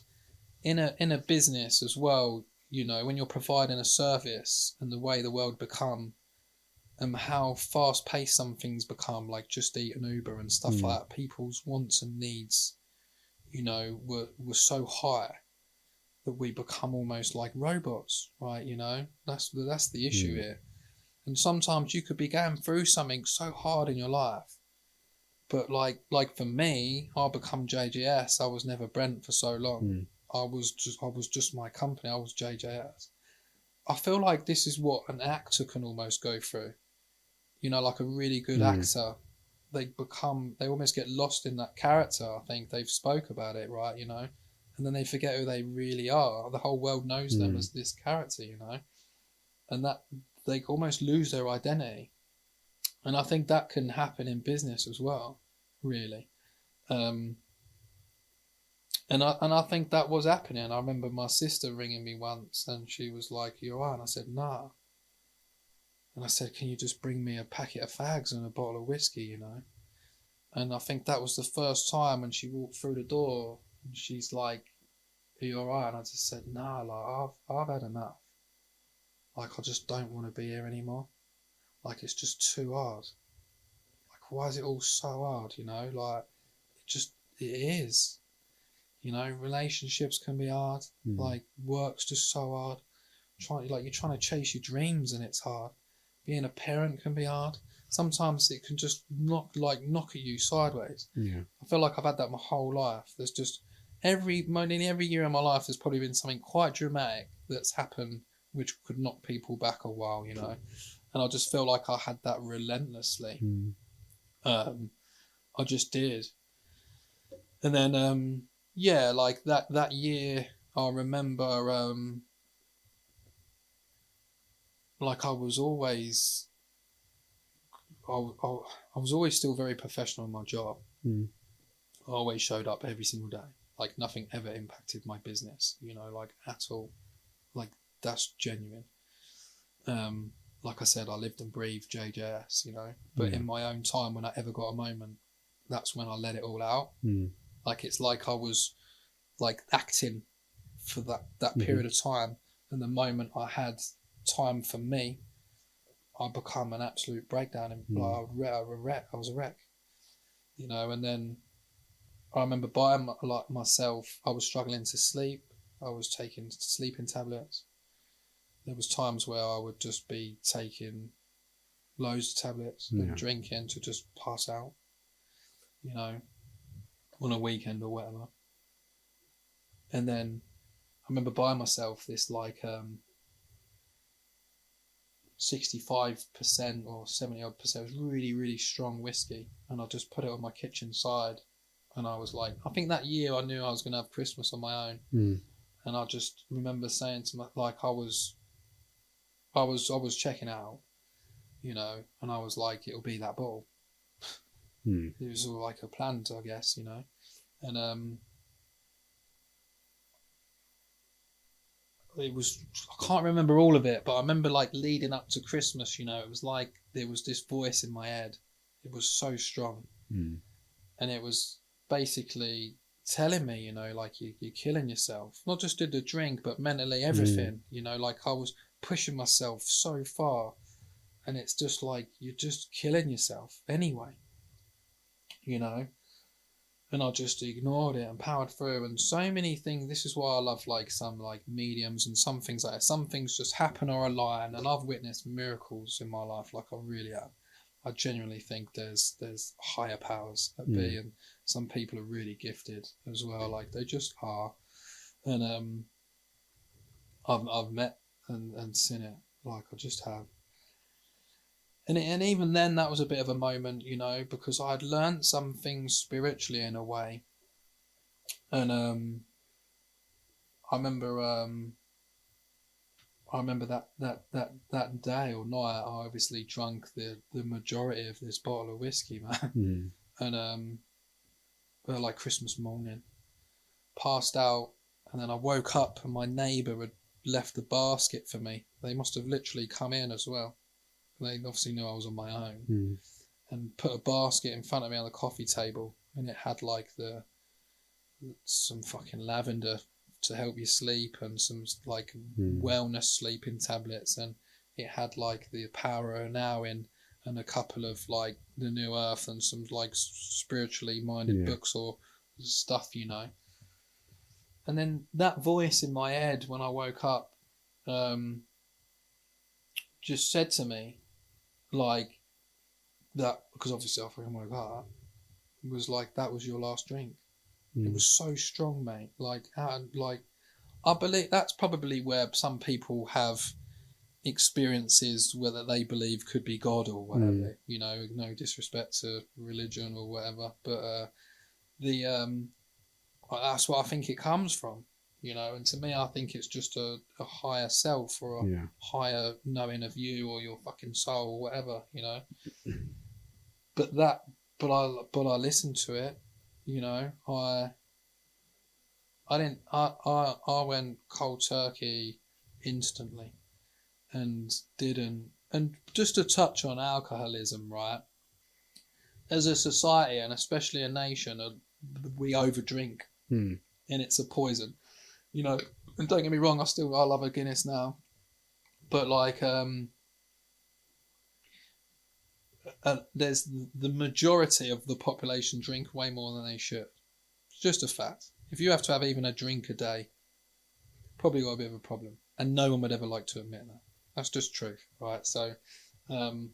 in a business as well, you know, when you're providing a service and the way the world become, and how fast paced some things become, like Just Eat and Uber and stuff like that, people's wants and needs, you know, were so high that we become almost like robots, right? You know, that's the issue here. And sometimes you could be going through something so hard in your life, but like for me, I become JJS. I was never Brent for so long. I was just my company. I was JJS. I feel like this is what an actor can almost go through. You know, like a really good actor, they almost get lost in that character. I think they've spoke about it, right? You know, and then they forget who they really are. The whole world knows them as this character, you know, and that they almost lose their identity. And I think that can happen in business as well, really. And I think that was happening. I remember my sister ringing me once, and she was like, "You all right?" And I said, "Nah." And I said, "Can you just bring me a packet of fags and a bottle of whiskey, you know?" And I think that was the first time when she walked through the door, and she's like, are you alright? And I just said, nah, like, I've had enough. Like, I just don't want to be here anymore. Like, it's just too hard. Like, why is it all so hard, you know? Like, it is. You know, relationships can be hard. Like, work's just so hard. You're trying to chase your dreams and it's hard. Being a parent can be hard. Sometimes it can just knock at you sideways. Yeah. I feel like I've had that my whole life. There's just nearly every year of my life, there's probably been something quite dramatic that's happened which could knock people back a while, you know. And I just feel like I had that relentlessly. I just did. And then, like that year, I remember, like I was always still very professional in my job. I always showed up every single day. Like nothing ever impacted my business, you know, like at all. Like that's genuine. Like I said, I lived and breathed JJS, you know. But in my own time, when I ever got a moment, that's when I let it all out. Like it's like I was like acting for that period of time, and the moment I had time for me, I become an absolute breakdown, and like I was a wreck, you know. And then I remember buying myself. I was struggling to sleep. I was taking sleeping tablets. There was times where I would just be taking loads of tablets and drinking to just pass out, you know, on a weekend or whatever. And then I remember buying myself this like 65% or 70% was really, really strong whiskey, and I just put it on my kitchen side. And I was like, I think that year I knew I was going to have Christmas on my own. And I just remember saying to my, like, I was checking out, you know, and I was like, it'll be that bottle. It was all like a plan, I guess, you know. And it was, I can't remember all of it, but I remember like leading up to Christmas, you know, it was like there was this voice in my head. It was so strong. And it was basically telling me, you know, like you're killing yourself. Not just did the drink, but mentally everything, you know, like I was pushing myself so far, and it's just like you're just killing yourself anyway, you know. And I just ignored it and powered through. And so many things, this is why I love like some like mediums and some things like that. Some things just happen or align, and I've witnessed miracles in my life, like I really have. I genuinely think there's higher powers that be, and some people are really gifted as well, like they just are. And I've met and seen it, like I just have. And even then, that was a bit of a moment, you know, because I had learnt some things spiritually in a way. And I remember that day or night, I obviously drunk the majority of this bottle of whiskey, man. And like Christmas morning, passed out, and then I woke up and my neighbour had left the basket for me. They must have literally come in as well. They obviously knew I was on my own, and put a basket in front of me on the coffee table, and it had like some fucking lavender to help you sleep, and some like wellness sleeping tablets, and it had like the Power of Now in, and a couple of like the New Earth and some like spiritually minded books or stuff, you know. And then that voice in my head when I woke up just said to me, like, that, because obviously I fucking woke up, was like, that was your last drink. It was so strong, mate. Like I believe that's probably where some people have experiences whether they believe could be God or whatever, you know, no disrespect to religion or whatever, but that's what I think it comes from, you know. And to me, I think it's just a higher self or a higher knowing of you or your fucking soul or whatever, you know. But I listened to it, you know. I went cold turkey instantly, and didn't. And just to touch on alcoholism, right? As a society and especially a nation, we overdrink, and it's a poison. you know. And don't get me wrong, I love a Guinness now, but like there's the majority of the population drink way more than they should. It's just a fact. If you have to have even a drink a day, probably got a bit of a problem, and no one would ever like to admit that. That's just truth, right? So, and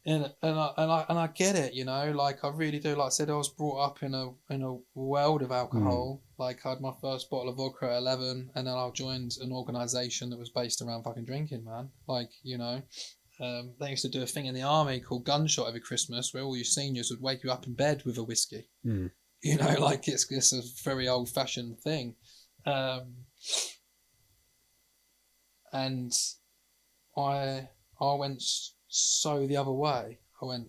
I get it, you know. Like I really do. Like I said, I was brought up in a world of alcohol. Like I had my first bottle of vodka at 11, and then I joined an organisation that was based around fucking drinking, man. Like you know. They used to do a thing in the army called Gunshot every Christmas, where all your seniors would wake you up in bed with a whiskey. You know, like it's a very old fashioned thing. And I went so the other way. I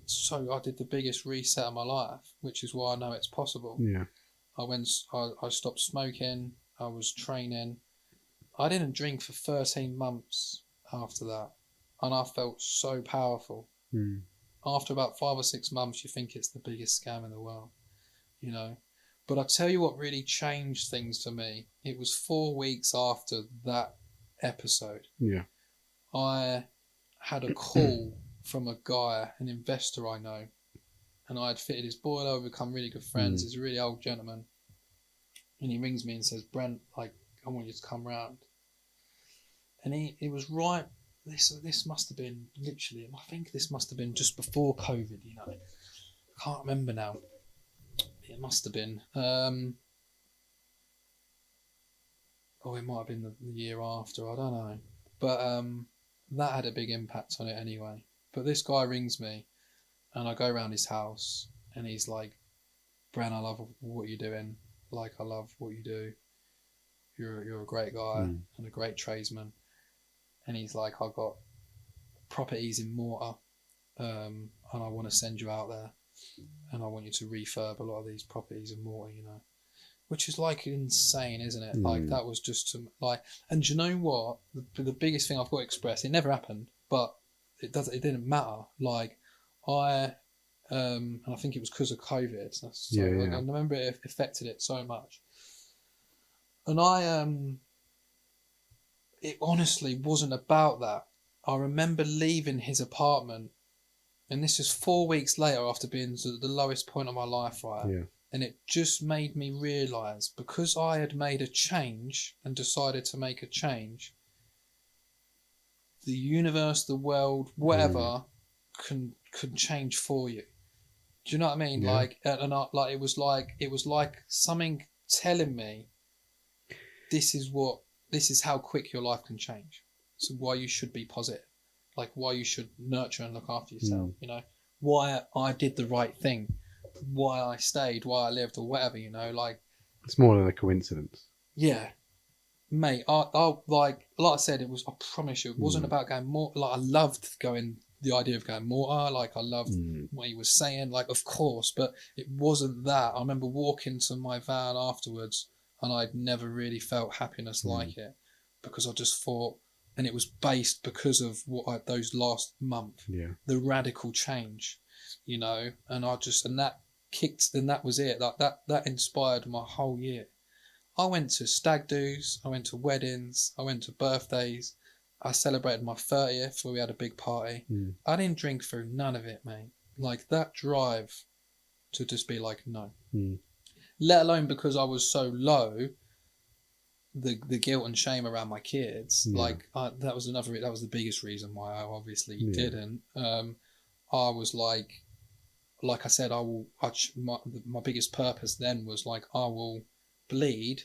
did the biggest reset of my life, which is why I know it's possible. Yeah. I stopped smoking. I was training. I didn't drink for 13 months after that. And I felt so powerful. After about 5 or 6 months, you think it's the biggest scam in the world, you know. But I tell you what really changed things for me. It was 4 weeks after that episode. Yeah. I had a call from a guy, an investor I know, and I had fitted his boiler. We've become really good friends. He's a really old gentleman, and he rings me and says, "Brent, like I want you to come round." And it was right. This must have been literally. I think this must have been just before COVID. You know, I can't remember now. It must have been. It might have been the year after. I don't know, but that had a big impact on it anyway. But this guy rings me, and I go around his house, and he's like, "Bren, I love what you're doing. Like, I love what you do. You're a great guy and a great tradesman." And he's like, "I've got properties in Mortar, and I want to send you out there, and I want you to refurb a lot of these properties in Mortar, you know." Which is like insane, isn't it? Like that was just like, and do you know what? The biggest thing I've got to express, it never happened, but it didn't matter. Like and I think it was because of COVID. So I remember it affected it so much. And it honestly wasn't about that. I remember leaving his apartment, and this is 4 weeks later after being at the lowest point of my life, right? Yeah. And it just made me realise, because I had made a change and decided to make a change, the universe, the world, whatever, can change for you. Do you know what I mean? Yeah. It was like something telling me, this is how quick your life can change. So why you should be positive, like why you should nurture and look after yourself. You know, why I did the right thing, why I stayed, why I lived, or whatever. You know, like it's more than a coincidence. Yeah, mate. I like I said, it was. I promise you, it wasn't about going more. Like I loved going. The idea of going more. Like I loved what he was saying. Like of course, but it wasn't that. I remember walking to my van afterwards, and I'd never really felt happiness like it, because I just thought, and it was based because of those last month, the radical change, you know, and that kicked, and that was it. Like that inspired my whole year. I went to stag do's, I went to weddings, I went to birthdays, I celebrated my 30th where we had a big party. I didn't drink through none of it, mate. Like that drive to just be like, no. Let alone because I was so low, the guilt and shame around my kids. Like that was the biggest reason why I obviously didn't. I was like I said, my biggest purpose then was like, I will bleed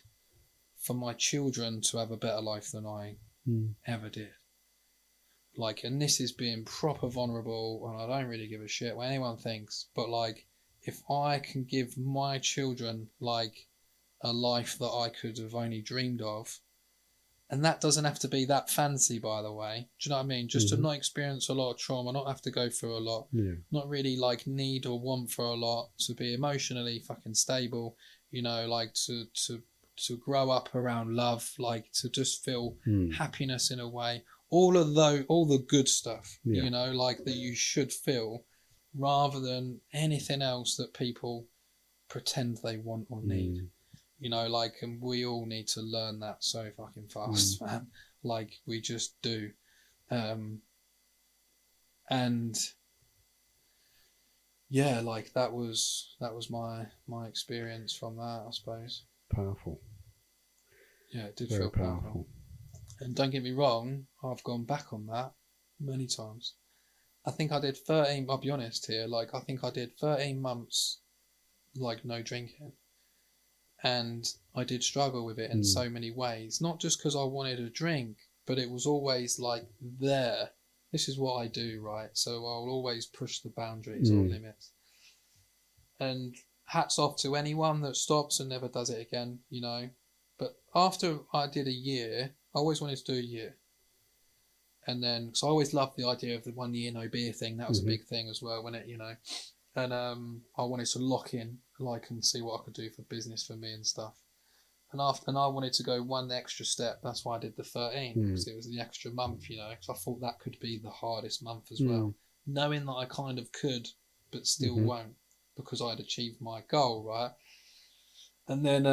for my children to have a better life than I ever did. Like, and this is being proper vulnerable, and I don't really give a shit what anyone thinks, but like, if I can give my children like a life that I could have only dreamed of, and that doesn't have to be that fancy, by the way, do you know what I mean? Just to not experience a lot of trauma, not have to go through a lot, not really like need or want for a lot, to be emotionally fucking stable, you know, like to grow up around love, like to just feel happiness in a way, all the good stuff, you know, like that you should feel, rather than anything else that people pretend they want or need. you know, like, and we all need to learn that so fucking fast, man. Like, we just do. And yeah, like that was my experience from that, I suppose. Powerful. Yeah, it did Very feel powerful. And don't get me wrong, I've gone back on that many times. I think I did 13, I'll be honest here, like I think I did 13 months like no drinking. And I did struggle with it in so many ways. Not just because I wanted a drink, but it was always like there. This is what I do, right? So I'll always push the boundaries or limits. And hats off to anyone that stops and never does it again, you know. But after I did a year, I always wanted to do a year. And then, because I always loved the idea of the 1 year no beer thing. That was a big thing as well, wasn't it, you know. And I wanted to lock in, like, and see what I could do for business for me and stuff. And I wanted to go one extra step. That's why I did the 13, because it was the extra month, you know, because I thought that could be the hardest month as well. Knowing that I kind of could, but still won't, because I'd achieved my goal, right? And then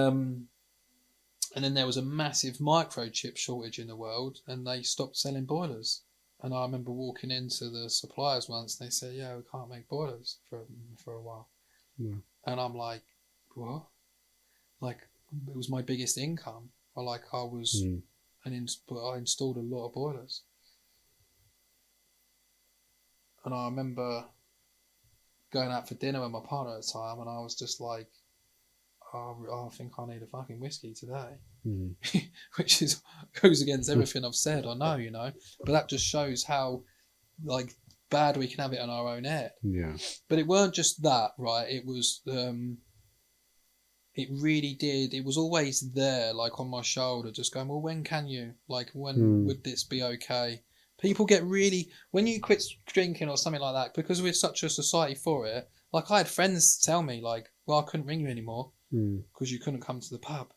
there was a massive microchip shortage in the world, and they stopped selling boilers. And I remember walking into the suppliers once, and they said, "Yeah, we can't make boilers for a while." Yeah. And I'm like, "What?" Like, it was my biggest income. I installed a lot of boilers. And I remember going out for dinner with my partner at the time, and I was just like, I think I need a fucking whiskey today. Which goes against everything I've said, I know, you know. But that just shows how, like, bad we can have it on our own head. Yeah. But it weren't just that, right? It was, it really did. It was always there, like on my shoulder, just going, well, when can you? Like, when would this be okay? People get really, when you quit drinking or something like that, because we're such a society for it, like I had friends tell me, like, well, I couldn't ring you anymore because you couldn't come to the pub.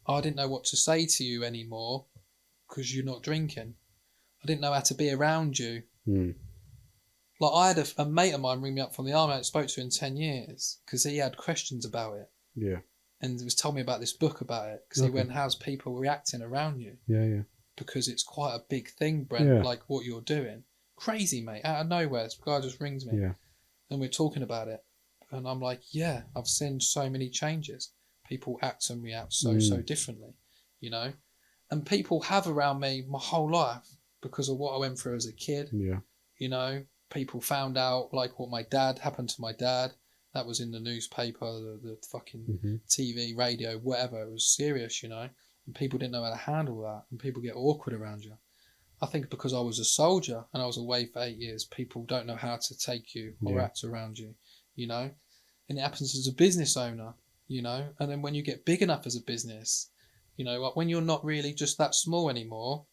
I didn't know what to say to you anymore because you're not drinking. I didn't know how to be around you. Like, I had a mate of mine ring me up from the army I hadn't spoke to in 10 years because he had questions about it. Yeah. And he was telling me about this book about it because he went, how's people reacting around you? Yeah, yeah. Because it's quite a big thing, Brent, like what you're doing. Crazy, mate. Out of nowhere, this guy just rings me. Yeah. And we're talking about it. And I'm like, yeah, I've seen so many changes. People act and react so differently, you know. And people have around me my whole life because of what I went through as a kid. Yeah. You know, people found out like what my dad happened to my dad. That was in the newspaper, the fucking TV, radio, whatever. It was serious, you know. And people didn't know how to handle that. And people get awkward around you. I think because I was a soldier and I was away for 8 years, people don't know how to take you or act around you, you know. And it happens as a business owner, you know. And then when you get big enough as a business, you know, like when you're not really just that small anymore,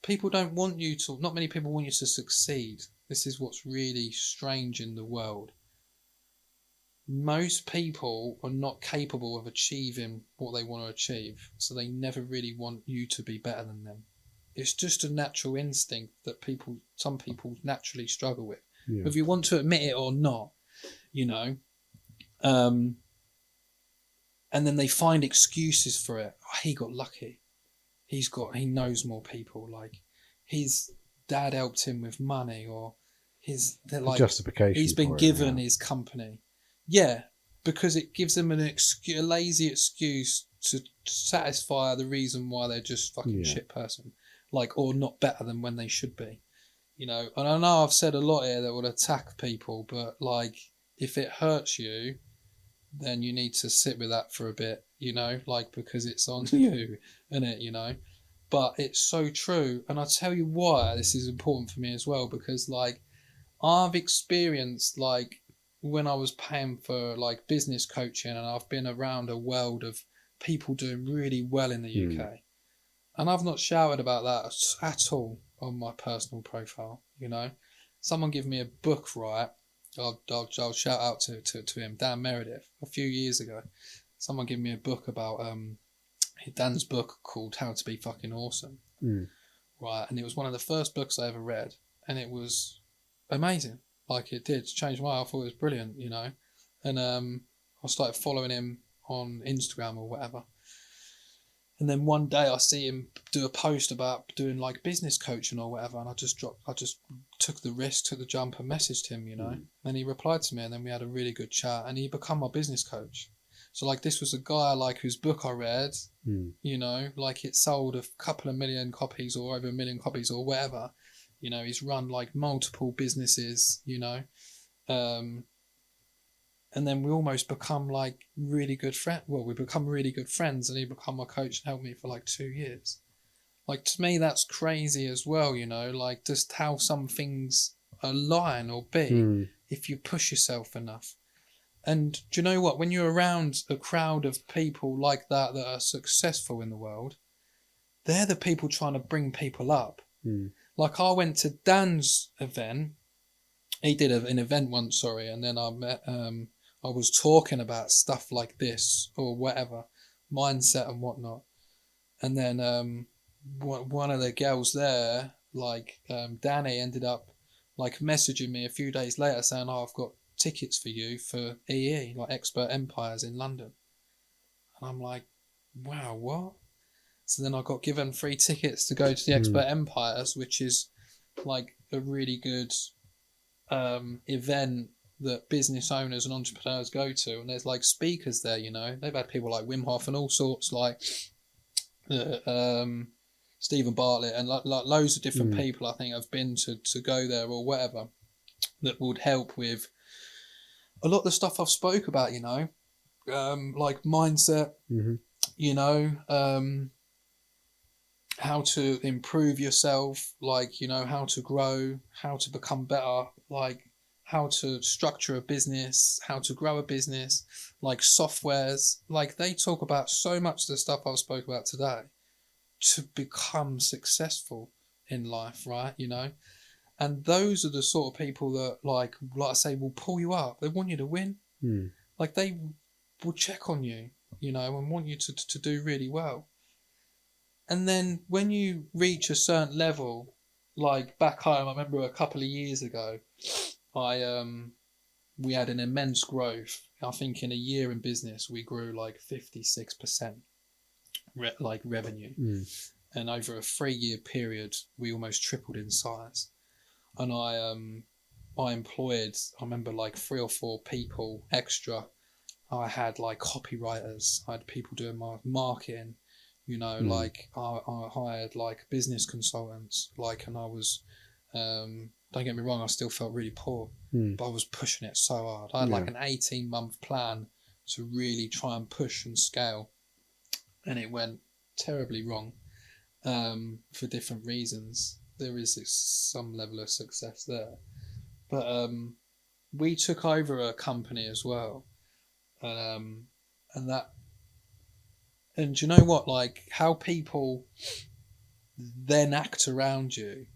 people don't want you to, not many people want you to succeed. This is what's really strange in the world. Most people are not capable of achieving what they want to achieve, so they never really want you to be better than them. It's just a natural instinct that some people naturally struggle with, whether you want to admit it or not, you know. And then they find excuses for it. Oh, he got lucky. He knows more people. Like, his dad helped him with money, or justification. He's been given his company. Yeah, because it gives them a lazy excuse to satisfy the reason why they're just fucking shit person, like, or not better than when they should be, you know. And I know I've said a lot here that will attack people, but like, if it hurts you, then you need to sit with that for a bit, you know, like, because it's on you, isn't it, you know. But it's so true, and I'll tell you why this is important for me as well, because like, I've experienced, like, when I was paying for like business coaching, and I've been around a world of people doing really well in the UK, and I've not shouted about that at all on my personal profile, you know. Someone give me a book, right? I'll shout out to him, Dan Meredith, a few years ago. Someone gave me a book about Dan's book called How to Be Fucking Awesome, right? And it was one of the first books I ever read, and it was amazing. Like, it did change my life. I thought it was brilliant, you know. And I started following him on Instagram or whatever. And then one day I see him do a post about doing like business coaching or whatever, and I just took the risk, took the jump, and messaged him, And he replied to me, and then we had a really good chat, and he become my business coach. So like this was a guy like whose book I read, like it sold a couple of million copies or over 1 million copies or whatever. He's run like multiple businesses, and then we almost become like really good friends. Well, we become really good friends, and he become my coach and helped me for like 2 years. Like, to me, that's crazy as well, like just how some things align or be if you push yourself enough. And do you know what? When you're around a crowd of people like that are successful in the world, they're the people trying to bring people up. Like, I went to Dan's event. He did an event once, and then I met, I was talking about stuff like this or whatever, mindset and whatnot. And then one of the girls there, like Danny, ended up like messaging me a few days later saying, "Oh, I've got tickets for you for EE, like Expert Empires in London." And I'm like, wow, what? So then I got given free tickets to go to the Expert Empires, which is like a really good event that business owners and entrepreneurs go to. And there's like speakers there, They've had people like Wim Hof and all sorts, like Stephen Bartlett, and like loads of different people I think have been to go there or whatever, that would help with a lot of the stuff I've spoke about, like mindset, how to improve yourself, like, how to grow, how to become better, like how to structure a business, how to grow a business, like softwares. Like, they talk about so much of the stuff I've spoke about today to become successful in life, right? And those are the sort of people that, like I say, will pull you up. They want you to win. Like, they will check on you, and want you to do really well. And then when you reach a certain level, like back home, I remember a couple of years ago, we had an immense growth. I think in a year in business, we grew like 56% revenue. And over a 3-year period, we almost tripled in size. And I employed, I remember, like 3 or 4 people extra. I had like copywriters, I had people doing my marketing, like I hired like business consultants, like, and I was, don't get me wrong, I still felt really poor, but I was pushing it so hard. I had like an 18-month plan to really try and push and scale, and it went terribly wrong for different reasons. There is some level of success there, but we took over a company as well, and do you know what, like how people then act around you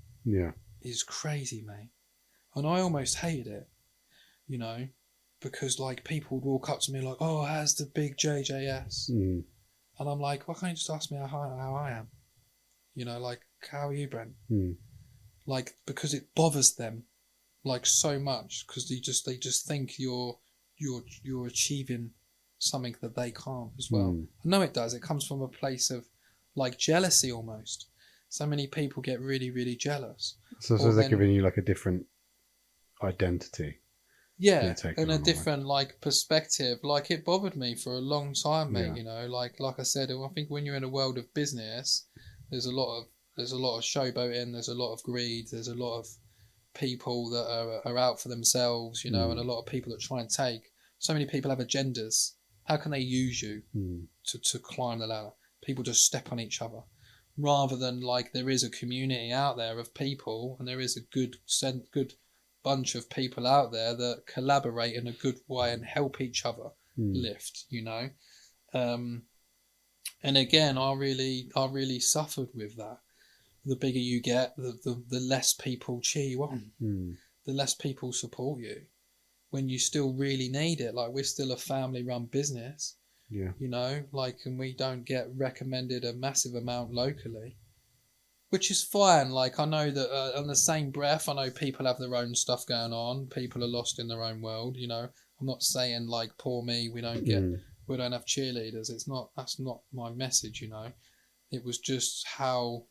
is crazy, mate. And I almost hated it, because like people would walk up to me like, "Oh, how's the big JJS?" And I'm like, "Why can't you just ask me how I am? Like, how are you, Brent?" Like, because it bothers them like so much, because they just think you're achieving something that they can't as well. I know it does. It comes from a place of like jealousy almost. So many people get really, really jealous. So they're giving you like a different identity. Yeah, and a different like perspective. Like, it bothered me for a long time, mate. Like I said, I think when you're in a world of business, there's a lot of showboating, there's a lot of greed, there's a lot of people that are out for themselves, and a lot of people that try and take. So many people have agendas. How can they use you to climb the ladder? People just step on each other, rather than like there is a community out there of people, and there is a good bunch of people out there that collaborate in a good way and help each other lift. And again, I really suffered with that. The bigger you get, the less people cheer you on, the less people support you when you still really need it. Like, we're still a family-run business, like, and we don't get recommended a massive amount locally, which is fine. Like, I know that on the same breath, I know people have their own stuff going on. People are lost in their own world. I'm not saying like, poor me, we don't We don't have cheerleaders. That's not my message, you know. It was just how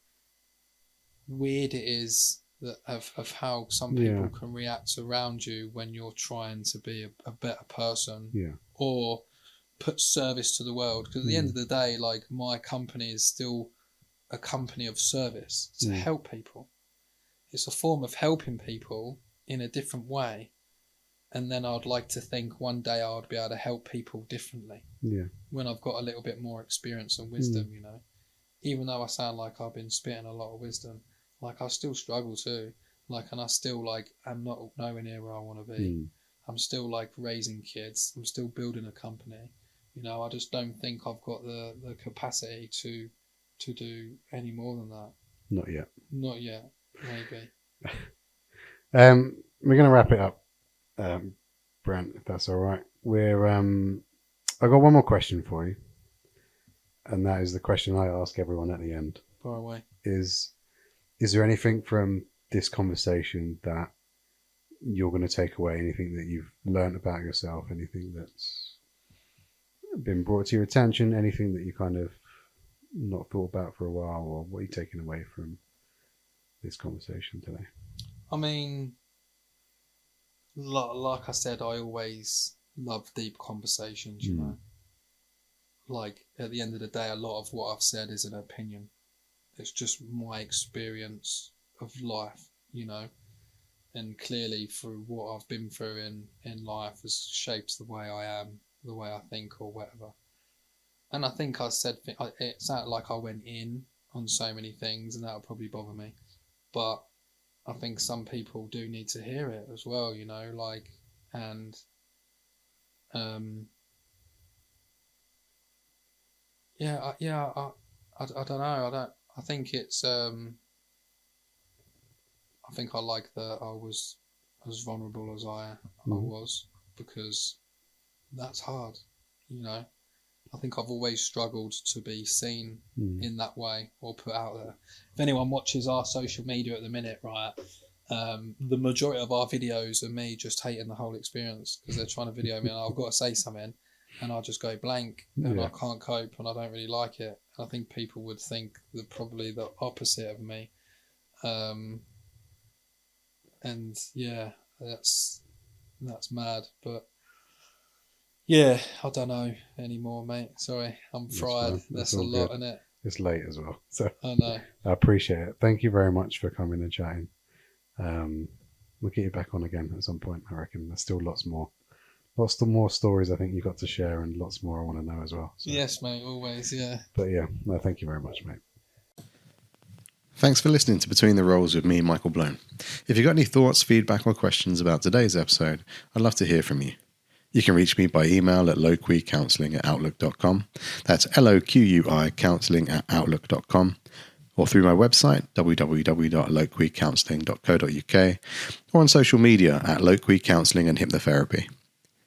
weird it is that of how some people can react around you when you're trying to be a better person or put service to the world. Because at the end of the day, like, my company is still a company of service to help people. It's a form of helping people in a different way. And then I'd like to think one day I'd be able to help people differently. Yeah. When I've got a little bit more experience and wisdom, you know. Even though I sound like I've been spitting a lot of wisdom, like, I still struggle too. Like, and I still, like, I'm not nowhere near where I want to be. I'm still, like, raising kids. I'm still building a company. You know, I just don't think I've got the capacity to do any more than that. Not yet. Not yet. Maybe. We're going to wrap it up, Brent, if that's all right. I've got one more question for you. And that is the question I ask everyone at the end. Far away. Is there anything from this conversation that you're going to take away? Anything that you've learned about yourself? Anything that's been brought to your attention? Anything that you kind of not thought about for a while? Or what are you taking away from this conversation today? I mean, like I said, I always love deep conversations, you know. Like, at the end of the day, a lot of what I've said is an opinion. It's just my experience of life, you know. And clearly, through what I've been through in life has shaped the way I am, the way I think, or whatever. And I think I said, it sounded like I went in on so many things, and that would probably bother me. But I think some people do need to hear it as well, you know, like, and I don't know. I think it's I think I like that I was as vulnerable as I was, because that's hard, you know. I think I've always struggled to be seen in that way or put out there. If anyone watches our social media at the minute, right, the majority of our videos are me just hating the whole experience because they're trying to video me and I've got to say something and I just go blank and I can't cope and I don't really like it. I think people would think that probably the opposite of me. And yeah, that's mad, but yeah, I don't know anymore, mate. Sorry, I'm fried. That's a lot, isn't it? It's late as well, so I know. I appreciate it. Thank you very much for coming and chatting. We'll get you back on again at some point, I reckon. There's still lots more stories I think you got to share and lots more I want to know as well. So. Yes, mate, always, yeah. But yeah, no, thank you very much, mate. Thanks for listening to Between the Rolls with me, Michael Blown. If you've got any thoughts, feedback or questions about today's episode, I'd love to hear from you. You can reach me by email at loquicounselling@outlook.com. That's LOQUI counselling@outlook.com. Or through my website, www.loquicounselling.co.uk, or on social media at Loqui Counselling and Hypnotherapy.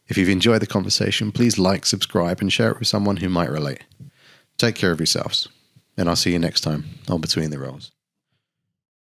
If you've enjoyed the conversation, please like, subscribe and share it with someone who might relate. Take care of yourselves, and I'll see you next time on Between the Rolls.